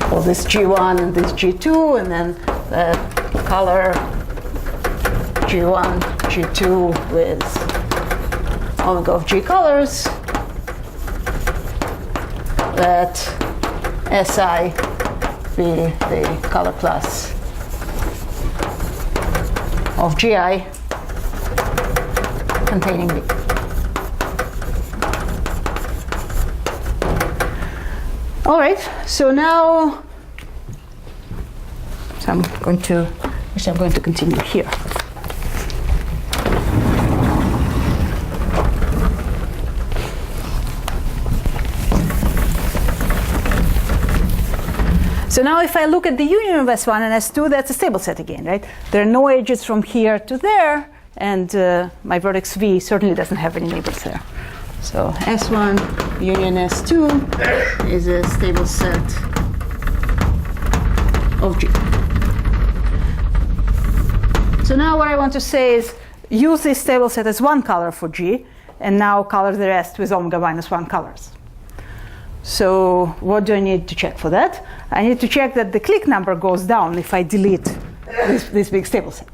call this G1 and this G2, and then the color G1, G2 with omega of G colors. Let Si be the color class of Gi containing V. All right, so now I'm going to continue here. So now if I look at the union of S1 and S2, that's a stable set again, right? There are no edges from here to there, and my vertex V certainly doesn't have any neighbors there. So S1 union S2 is a stable set of G. So now what I want to say is use this stable set as one color for G, and now color the rest with omega minus 1 colors. So what do I need to check for that? I need to check that the clique number goes down if I delete this big stable set.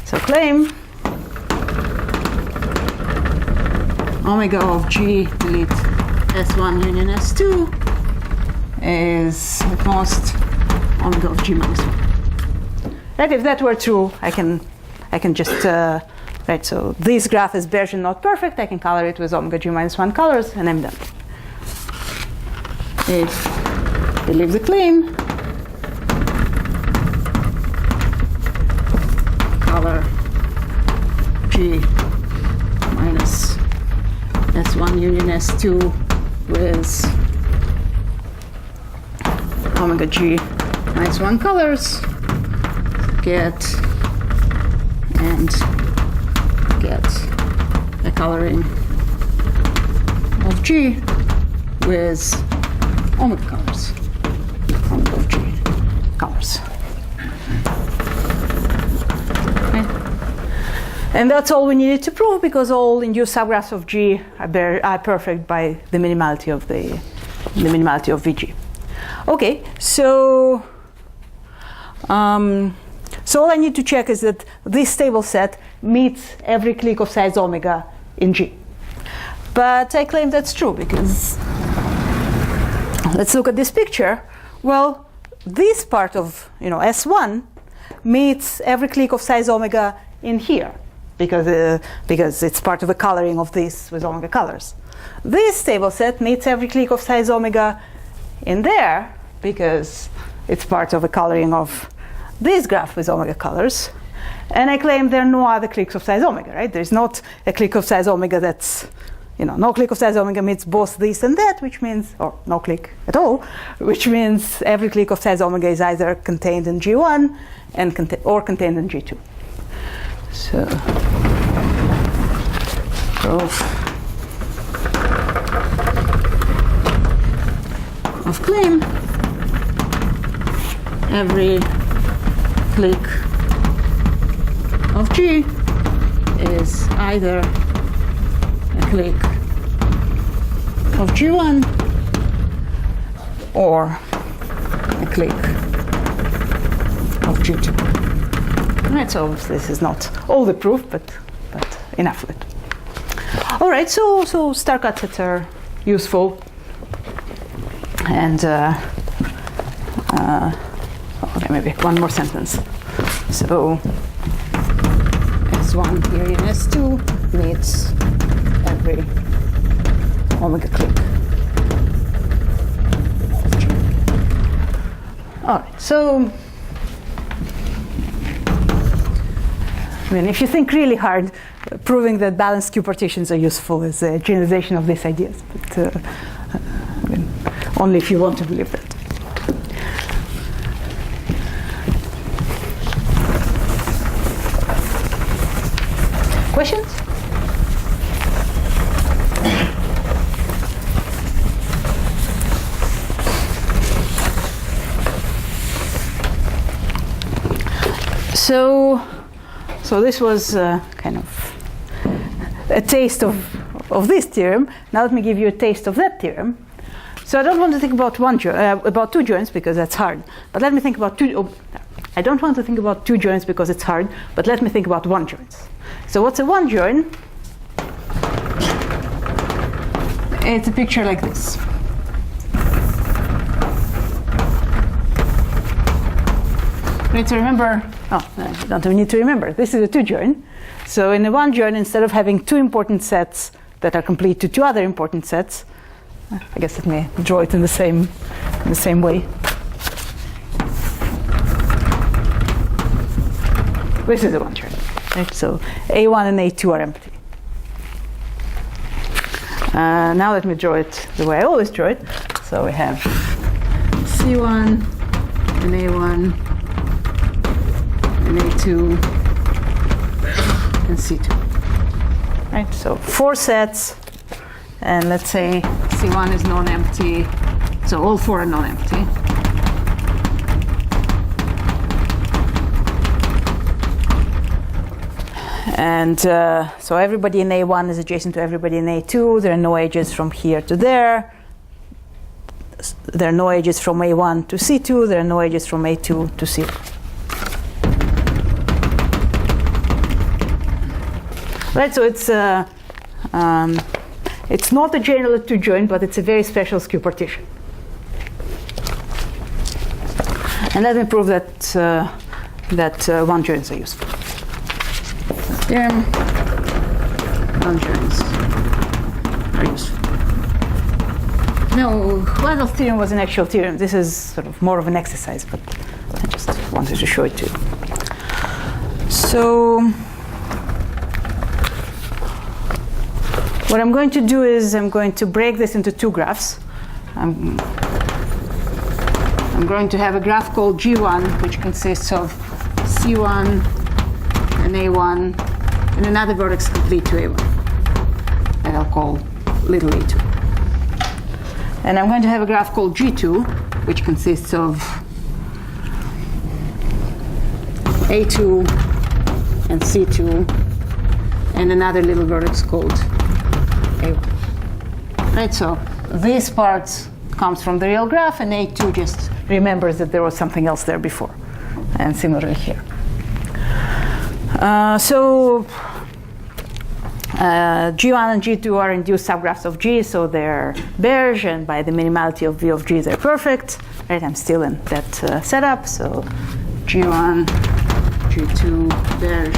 So claim omega of G delete S1 union S2 is at most omega of G minus 1. Right, if that were true, I can just, right, so this graph is Bayesian not perfect, I can color it with omega G minus 1 colors, and I'm done. If we leave the claim, color G minus S1 union S2 with omega G minus 1 colors, get a coloring of G with omega colors, omega of G colors. Okay. And that's all we needed to prove, because all induced subgraphs of G are perfect by the minimality of Vg. Okay, so all I need to check is that this stable set meets every clique of size omega in G. But I claim that's true, because let's look at this picture. Well, this part of S1 meets every clique of size omega in here, because it's part of the coloring of this with omega colors. This stable set meets every clique of size omega in there, because it's part of a coloring of this graph with omega colors. And I claim there are no other cliques of size omega, right? There's not a clique of size omega that's, no clique of size omega meets both this and that, which means, or no clique at all, which means every clique of size omega is either contained in G1 or contained in G2. So, proof of claim, every clique of G is either a clique of G1 or a clique of G2. All right, so this is not all the proof, but enough of it. All right, so star cut sets are useful, and okay, maybe one more sentence. So S1 here in S2 meets every omega clique. All right, so if you think really hard, proving that balanced Q partitions are useful is a generalization of these ideas, but only if you want to believe that. Questions? So this was kind of a taste of this theorem. Now let me give you a taste of that theorem. So I don't want to think about about two joints because that's hard. But let me think about I don't want to think about two joints because it's hard. But let me think about one joint. So what's a one joint? It's a picture like this. You need to remember. Oh, I don't need to remember. This is a two joint. So in a one joint, instead of having two important sets that are complete to two other important sets, I guess let me draw it in the same way. This is a one joint. Right? So A1 and A2 are empty. Now let me draw it the way I always draw it. So we have C1 and A1 and A2 and C2. Right? So four sets, and let's say C1 is non-empty. So all four are non-empty. And so everybody in A1 is adjacent to everybody in A2. There are no edges from here to there. There are no edges from A1 to C2. There are no edges from A2 to C1. Right, so it's not a general two joint, but it's a very special skew partition. And let me prove that one joints are useful. Theorem, one joints are useful. No, Chudnovsky's theorem was an actual theorem. This is sort of more of an exercise, but I just wanted to show it to you. So what I'm going to do is I'm going to break this into two graphs. I'm going to have a graph called G1, which consists of C1 and A1, and another vertex complete to A1 that I'll call little a2. And I'm going to have a graph called G2, which consists of A2 and C2, and another little vertex called A1. Right, so this part comes from the real graph, and A2 just remembers that there was something else there before. And similarly here. So G1 and G2 are induced subgraphs of G, so they're Beige, and by the minimality of V of G, they're perfect. Right, I'm still in that setup. So G1, G2, Beige,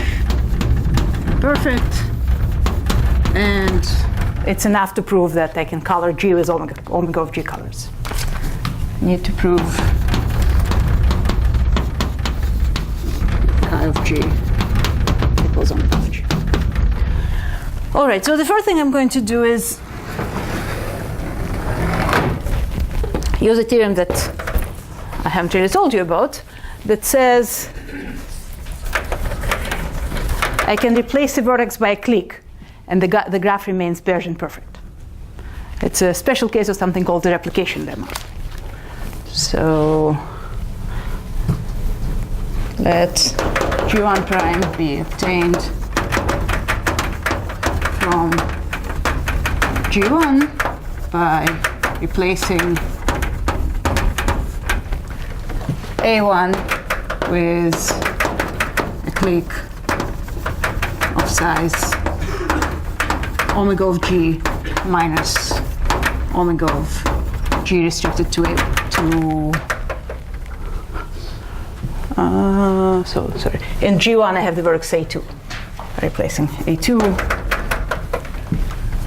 perfect. And it's enough to prove that I can color G with omega of G colors. Need to prove chi of G equals omega of G. All right, so the first thing I'm going to do is use a theorem that I haven't really told you about that says I can replace the vertex by a clique, and the graph remains Beige and perfect. It's a special case of something called the replication lemma. So let G1 prime be obtained from G1 by replacing A1 with a clique of size omega of G minus omega of G restricted to sorry. In G1 I have the vertex A2. Replacing A2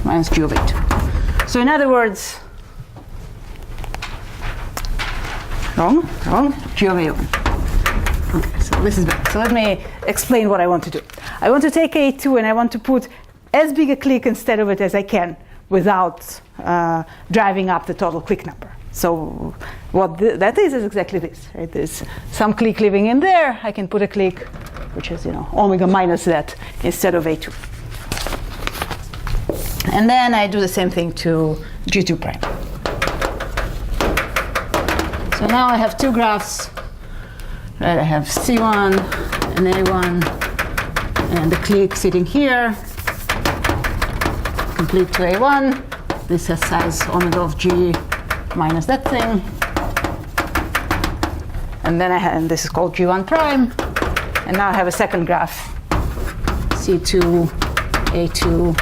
minus G of A2. So in other words, wrong, G of A1. Okay, so this is better. So let me explain what I want to do. I want to take A2 and I want to put as big a clique instead of it as I can without driving up the total clique number. So what that is exactly this. Right? There's some clique living in there. I can put a clique which is omega minus that instead of A2. And then I do the same thing to G2 prime. So now I have two graphs Right, I have C1 and A1 and the clique sitting here, complete to A1. This has size omega of G minus that thing. And then and this is called G1 prime. And now I have a second graph, C2, A2,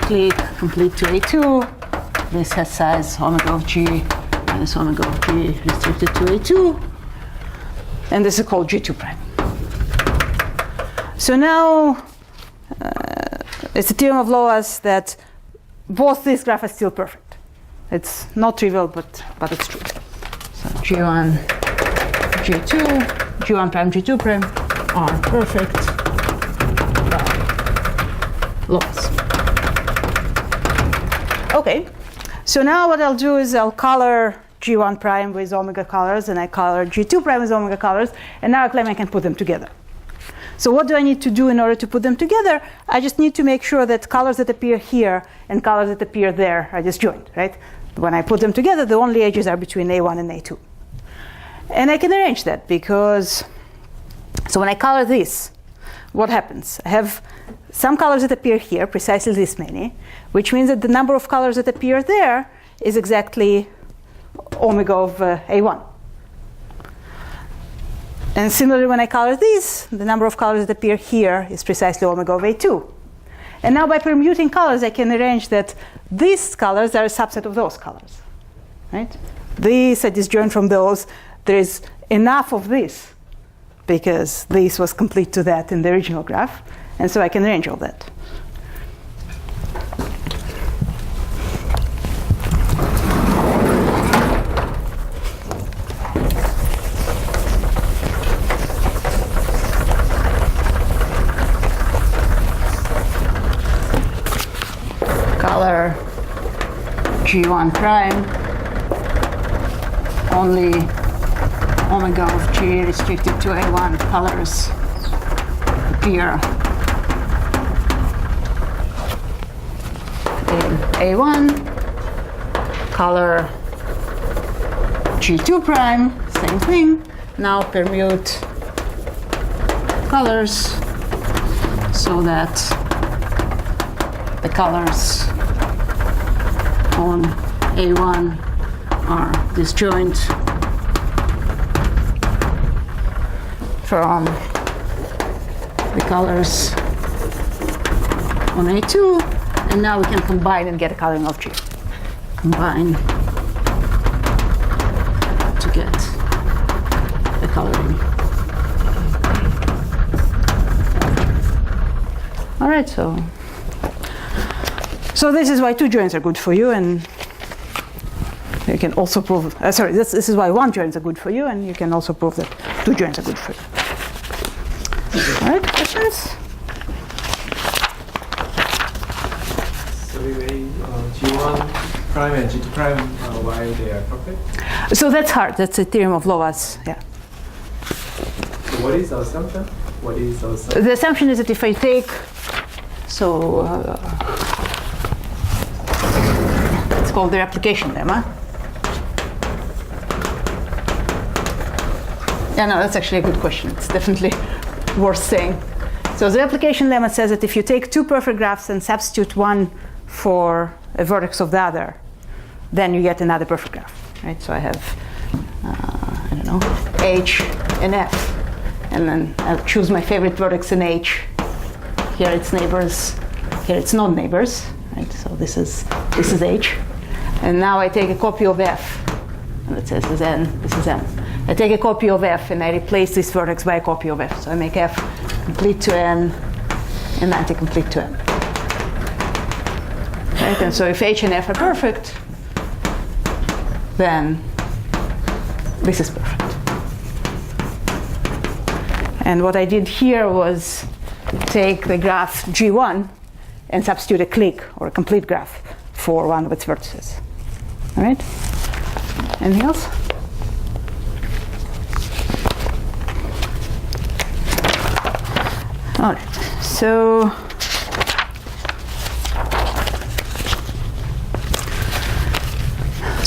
clique, complete to A2. This has size omega of G minus omega of G restricted to A2. And this is called G2 prime. So now it's a theorem of Loas that both these graphs are still perfect. It's not trivial, but it's true. So G1, G2, G1 prime, G2 prime are perfect by Loas. Okay, so now what I'll do is I'll color G1 prime with omega colors, and I color G2 prime with omega colors, and now I claim I can put them together. So what do I need to do in order to put them together? I just need to make sure that colors that appear here and colors that appear there are disjoint, right? When I put them together, the only edges are between A1 and A2. And I can arrange that because, so when I color this, what happens? I have some colors that appear here, precisely this many, which means that the number of colors that appear there is exactly omega of A1. And similarly, when I color these, the number of colors that appear here is precisely omega of A2. And now by permuting colors, I can arrange that these colors are a subset of those colors, right? These are disjoint from those. There is enough of this because this was complete to that in the original graph. And so I can arrange all that. Color G1 prime, only omega of G restricted to A1 colors appear in A1. Color G2 prime, same thing. Now permute colors so that the colors on A1 are disjoint from the colors on A2, and now we can combine and get a coloring of G. Combine to get the coloring. All right, so this is why two joints are good for you, and you can also prove, this is why one joints are good for you, and you can also prove that two joints are good for you. All right, questions? So anyway, G1 prime and G2 prime, why they are perfect? So that's hard. That's a theorem of Loas, yeah. So what is the assumption? The assumption is that if I take, it's called the replication lemma. Yeah, no, that's actually a good question. It's definitely worth saying. So the replication lemma says that if you take two perfect graphs and substitute one for a vertex of the other, then you get another perfect graph, right? So I have, I don't know, H and F. And then I'll choose my favorite vertex in H. Here it's neighbors, here it's non-neighbors, right? So this is H. And now I take a copy of F, and it says this is N, this is M. I take a copy of F and I replace this vertex by a copy of F. So I make F complete to N and anti-complete to M. Right? And so if H and F are perfect, then this is perfect. And what I did here was take the graph G1 and substitute a clique or a complete graph for one of its vertices. All right? Anything else? All right. So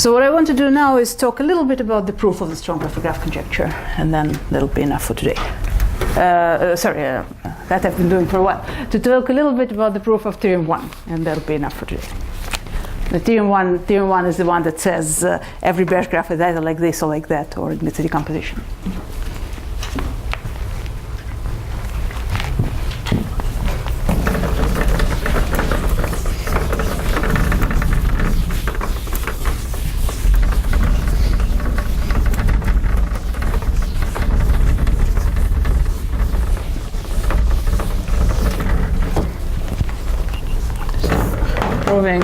So what I want to do now is talk a little bit about the proof of the strong graph conjecture, and then that'll be enough for today. That I've been doing for a while. To talk a little bit about the proof of theorem 1, and that'll be enough for today. The theorem one is the one that says every Bayes graph is either like this or like that, or admits a decomposition. Proving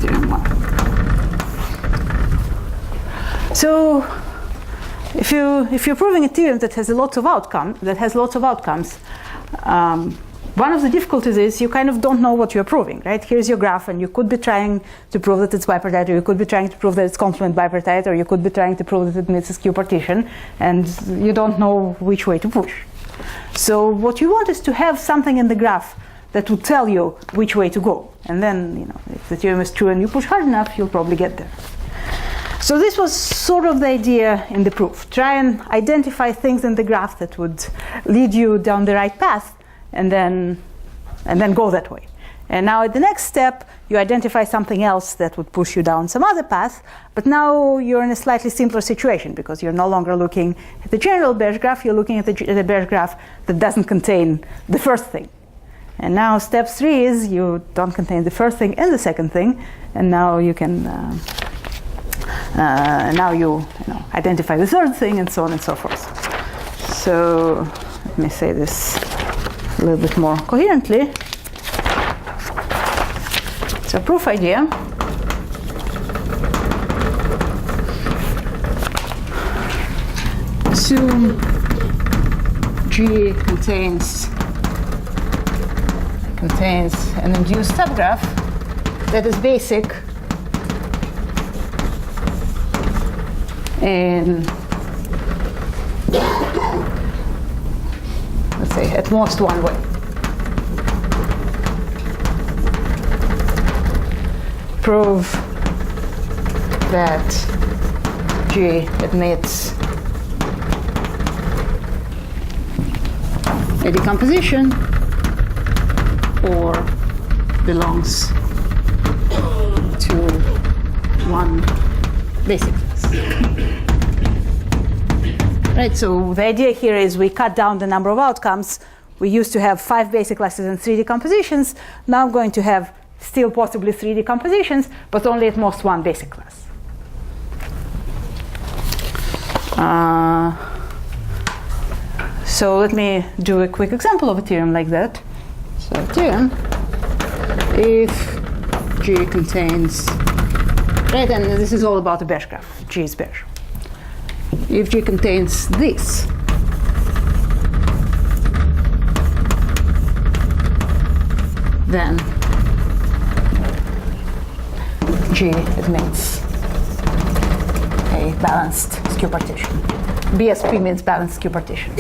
theorem 1. So if you're proving a theorem that has lots of outcomes, one of the difficulties is you kind of don't know what you're proving, right? Here's your graph, and you could be trying to prove that it's bipartite, or you could be trying to prove that it's complement bipartite, or you could be trying to prove that it admits a skew partition, and you don't know which way to push. So what you want is to have something in the graph that will tell you which way to go. And then, if the theorem is true and you push hard enough, you'll probably get there. So this was sort of the idea in the proof. Try and identify things in the graph that would lead you down the right path, and then go that way. And now at the next step, you identify something else that would push you down some other path, but now you're in a slightly simpler situation, because you're no longer looking at the general Bayes graph, you're looking at the Bayes graph that doesn't contain the first thing. And now step 3 is you don't contain the first thing and the second thing, and now you can identify the third thing, and so on and so forth. So let me say this a little bit more coherently. It's a proof idea. Assume G contains an induced subgraph that is basic in, let's say, at most one way. Prove that G admits a decomposition or belongs to one basic class. Right, so the idea here is we cut down the number of outcomes. We used to have 5 basic classes and 3 decompositions. Now I'm going to have still possibly 3 decompositions, but only at most 1 basic class. So let me do a quick example of a theorem like that. So theorem, if G contains, right, and this is all about the Bayes graph, G is Bayes. If G contains this, then G admits a balanced skew partition. BSP means balanced skew partition.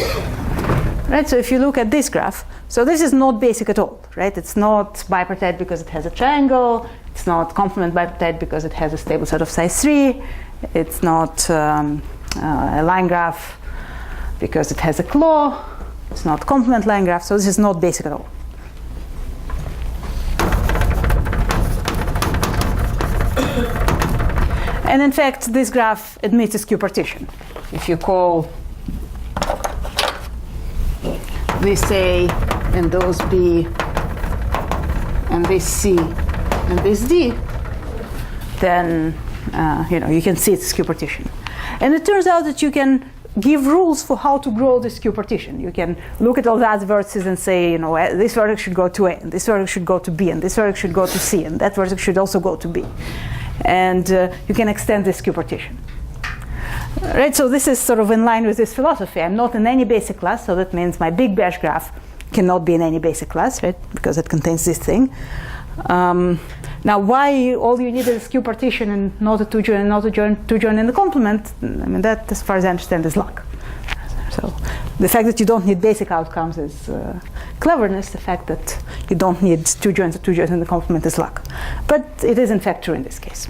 Right, so if you look at this graph, so this is not basic at all, right? It's not bipartite because it has a triangle. It's not complement bipartite because it has a stable set of size 3. It's not a line graph because it has a claw. It's not complement line graph, so this is not basic at all. And in fact, this graph admits a skew partition. If you call this A and those B and this C and this D, then you can see it's a skew partition. And it turns out that you can give rules for how to grow the skew partition. You can look at all the other vertices and say, this vertex should go to A, and this vertex should go to B, and this vertex should go to C, and that vertex should also go to B. And you can extend this skew partition. Right, so this is sort of in line with this philosophy. I'm not in any basic class, so that means my big Bayes graph cannot be in any basic class, right? Because it contains this thing. Now, why all you need is a skew partition and not a two-join in the complement? I mean, that, as far as I understand, is luck. So the fact that you don't need basic outcomes is cleverness. The fact that you don't need two joins in the complement is luck. But it is in fact true in this case.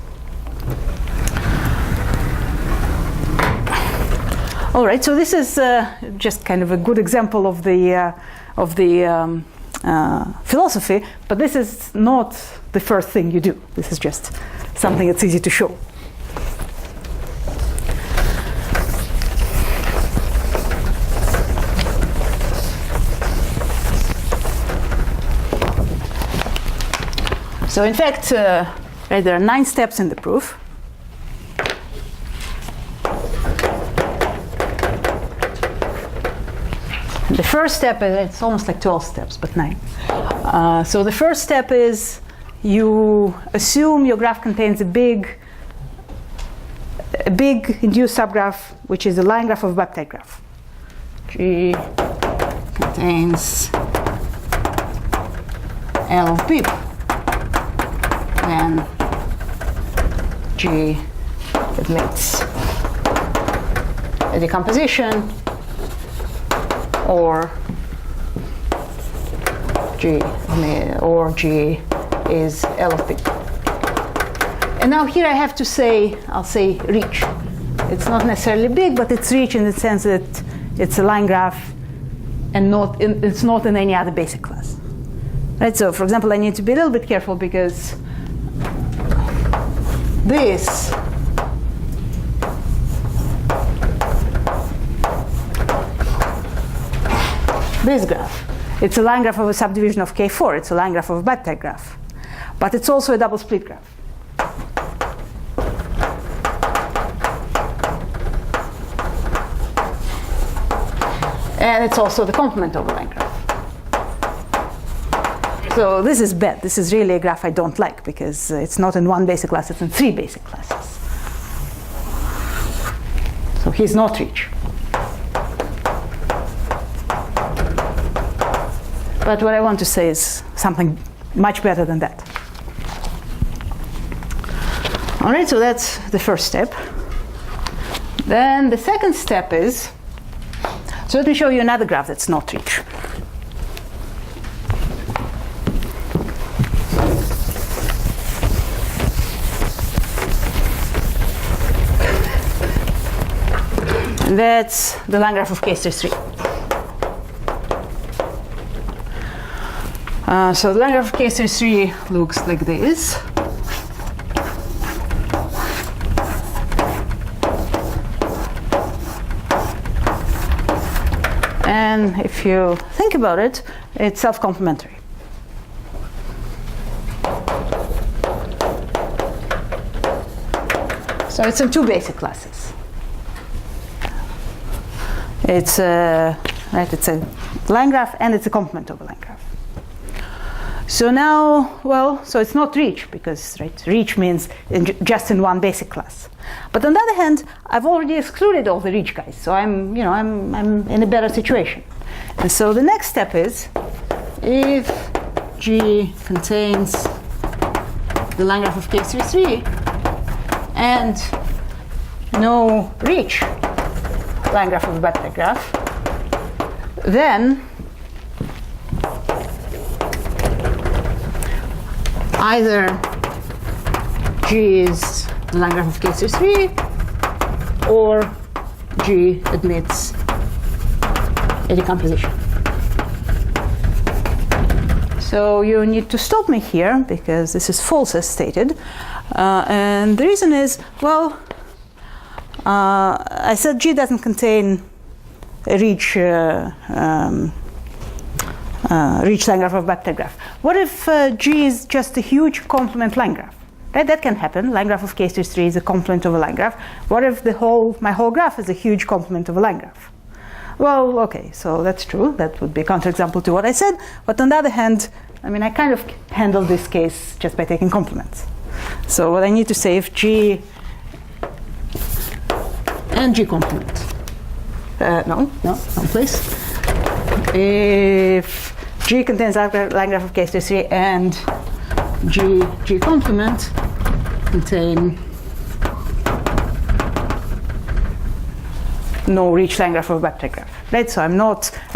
All right, so this is just kind of a good example of the philosophy, but this is not the first thing you do. This is just something that's easy to show. So in fact, right, there are 9 steps in the proof. The first step is, it's almost like 12 steps, but 9. So the first step is you assume your graph contains a big induced subgraph, which is a line graph of a bipeptide graph. G contains L of B. Then G admits a decomposition, or G is L of B. And now here I have to say, I'll say reach. It's not necessarily big, but it's reach in the sense that it's a line graph and it's not in any other basic class. Right, so for example, I need to be a little bit careful because this graph, it's a line graph of a subdivision of K4. It's a line graph of a bipeptide graph. But it's also a double split graph. And it's also the complement of a line graph. So this is bad. This is really a graph I don't like because it's not in one basic class, it's in 3 basic classes. So he's not reach. But what I want to say is something much better than that. All right, so that's the first step. Then the second step is, so let me show you another graph that's not reach. And that's the line graph of KAIST 3. So the line graph of KAIST 3 looks like this. And if you think about it, it's self-complementary. So it's in 2 basic classes. It's a line graph and it's a complement of a line graph. So now, well, so it's not reach because reach means just in 1 basic class. But on the other hand, I've already excluded all the reach guys, so I'm in a better situation. And so the next step is, if G contains the line graph of KAIST 3 and no reach line graph of a bipeptide graph, then either G is the line graph of KAIST 3 or G admits a decomposition. So you need to stop me here because this is false as stated. And the reason is, well, I said G doesn't contain a reach line graph of bipeptide graph. What if G is just a huge complement line graph? Right, that can happen. Line graph of KAIST 3 is a complement of a line graph. What if my whole graph is a huge complement of a line graph? Well, okay, so that's true. That would be a counterexample to what I said. But on the other hand, I mean, I kind of handle this case just by taking complements. So what I need to say, if G and G complement. No, please. If G contains line graph of KAIST 3 and G complement contain no reach line graph of a vector graph, right? So I'm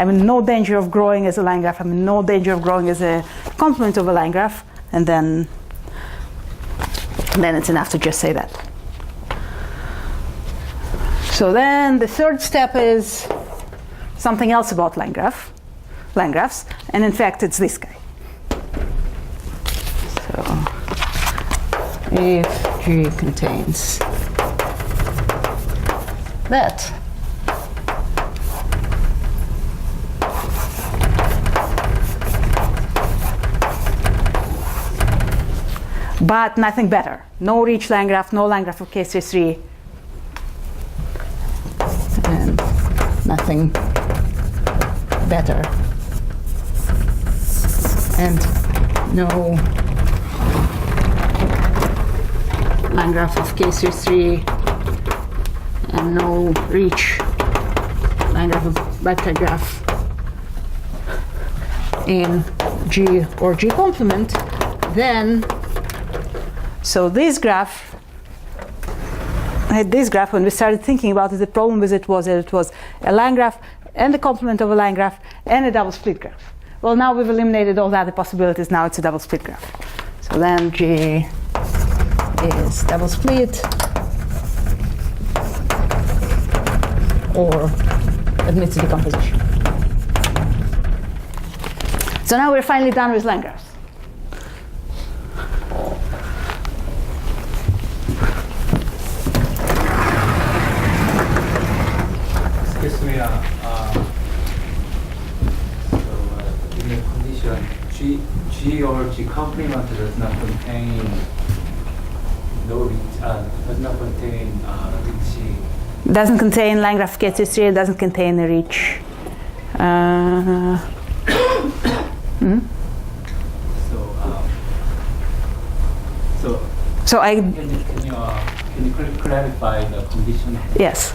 in no danger of growing as a line graph. I'm in no danger of growing as a complement of a line graph, and then it's enough to just say that. So then the third step is something else about line graphs, and in fact it's this guy. So if G contains that, but nothing better. No reach line graph, no line graph of K3, and nothing better, and no line graph of K3, and no reach line graph of vector graph in G or G complement, then so this graph, I had this graph when we started thinking about it. The problem with it was that it was a line graph and the complement of a line graph and a double split graph. Well, now we've eliminated all the other possibilities. Now it's a double split graph. So then G is double split or admits decomposition. So now we're finally done with line graphs. Excuse me, in the condition G or G complement does not contain reach. Doesn't contain line graph K3, doesn't contain a reach. So Can you clarify the condition? Yes.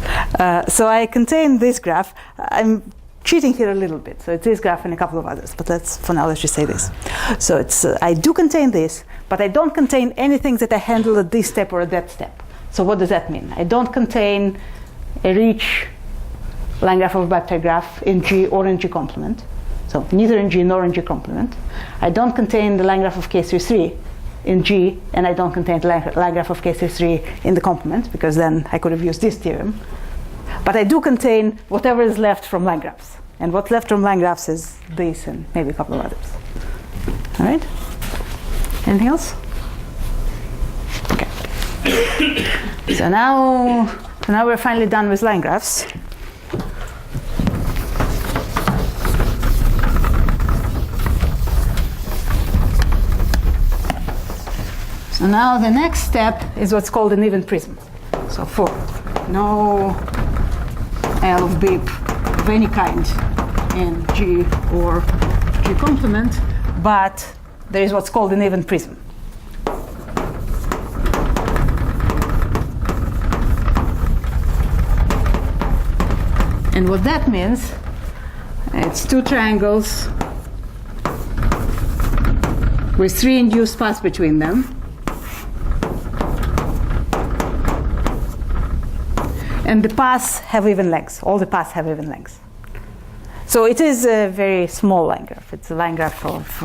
So I contain this graph. I'm cheating here a little bit. So it's this graph and a couple of others. But for now, let's just say this. So it's I do contain this, but I don't contain anything that I handle at this step or at that step. So what does that mean? I don't contain a reach line graph of a vector graph in G or in G complement. So neither in G nor in G complement. I don't contain the line graph of K3 in G, and I don't contain the line graph of K3 in the complement, because then I could have used this theorem. But I do contain whatever is left from line graphs. And what's left from line graphs is this and maybe a couple of others. All right? Anything else? Okay. So now we're finally done with line graphs. So now the next step is what's called an even prism. So for no L of BIP of any kind in G or G complement, but there is what's called an even prism. And what that means, it's two triangles with three induced paths between them. And the paths have even lengths. All the paths have even lengths. So it is a very small line graph. It's a line graph of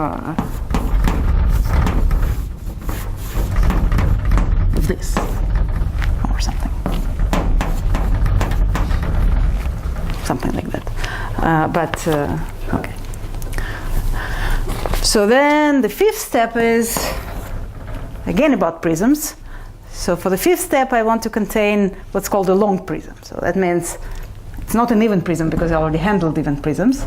this or something. Something like that. Okay. So then the fifth step is, again, about prisms. So for the fifth step, I want to contain what's called a long prism. So that means it's not an even prism because I already handled even prisms.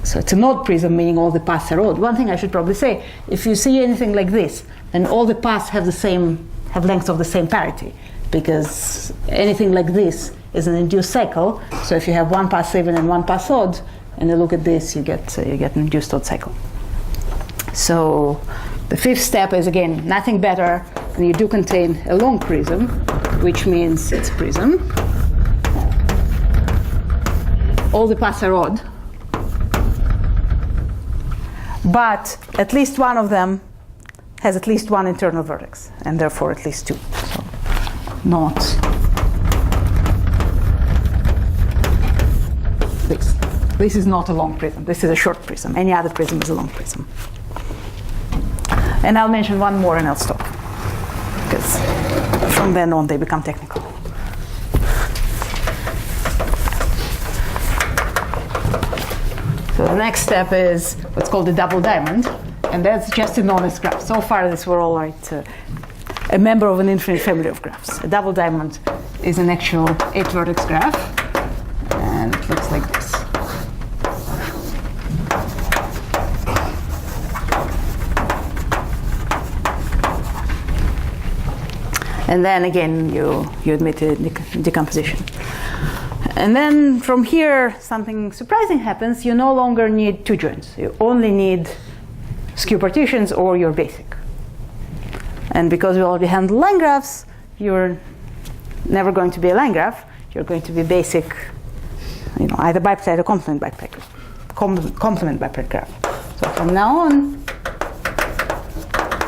So it's an odd prism, meaning all the paths are odd. One thing I should probably say, if you see anything like this, then all the paths have lengths of the same parity, because anything like this is an induced cycle. So if you have one path even and one path odd, and you look at this, you get an induced odd cycle. So the fifth step is, again, nothing better than you do contain a long prism, which means it's a prism. All the paths are odd, but at least one of them has at least one internal vertex, and therefore at least two. So not this. This is not a long prism. This is a short prism. Any other prism is a long prism. And I'll mention one more and I'll stop, because from then on they become technical. So the next step is what's called a double diamond, and that's just an honest graph. So far, this were all right. A member of an infinite family of graphs. A double diamond is an actual 8-vertex graph, and it looks like this. And then again, you admit a decomposition. And then from here, something surprising happens. You no longer need two joins. You only need skew partitions or your basic. And because we already handle line graphs, you're never going to be a line graph. You're going to be basic, either bipartite or complement bipartite graph. So from now on,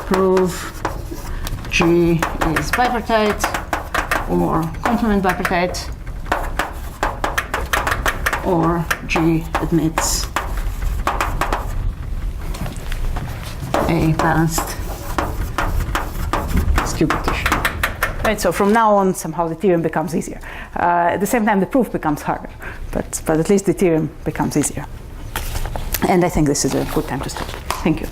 prove G is bipartite or complement bipartite, or G admits a balanced skew partition. Right, so from now on, somehow the theorem becomes easier. At the same time, the proof becomes harder, but at least the theorem becomes easier. And I think this is a good time to stop. Thank you.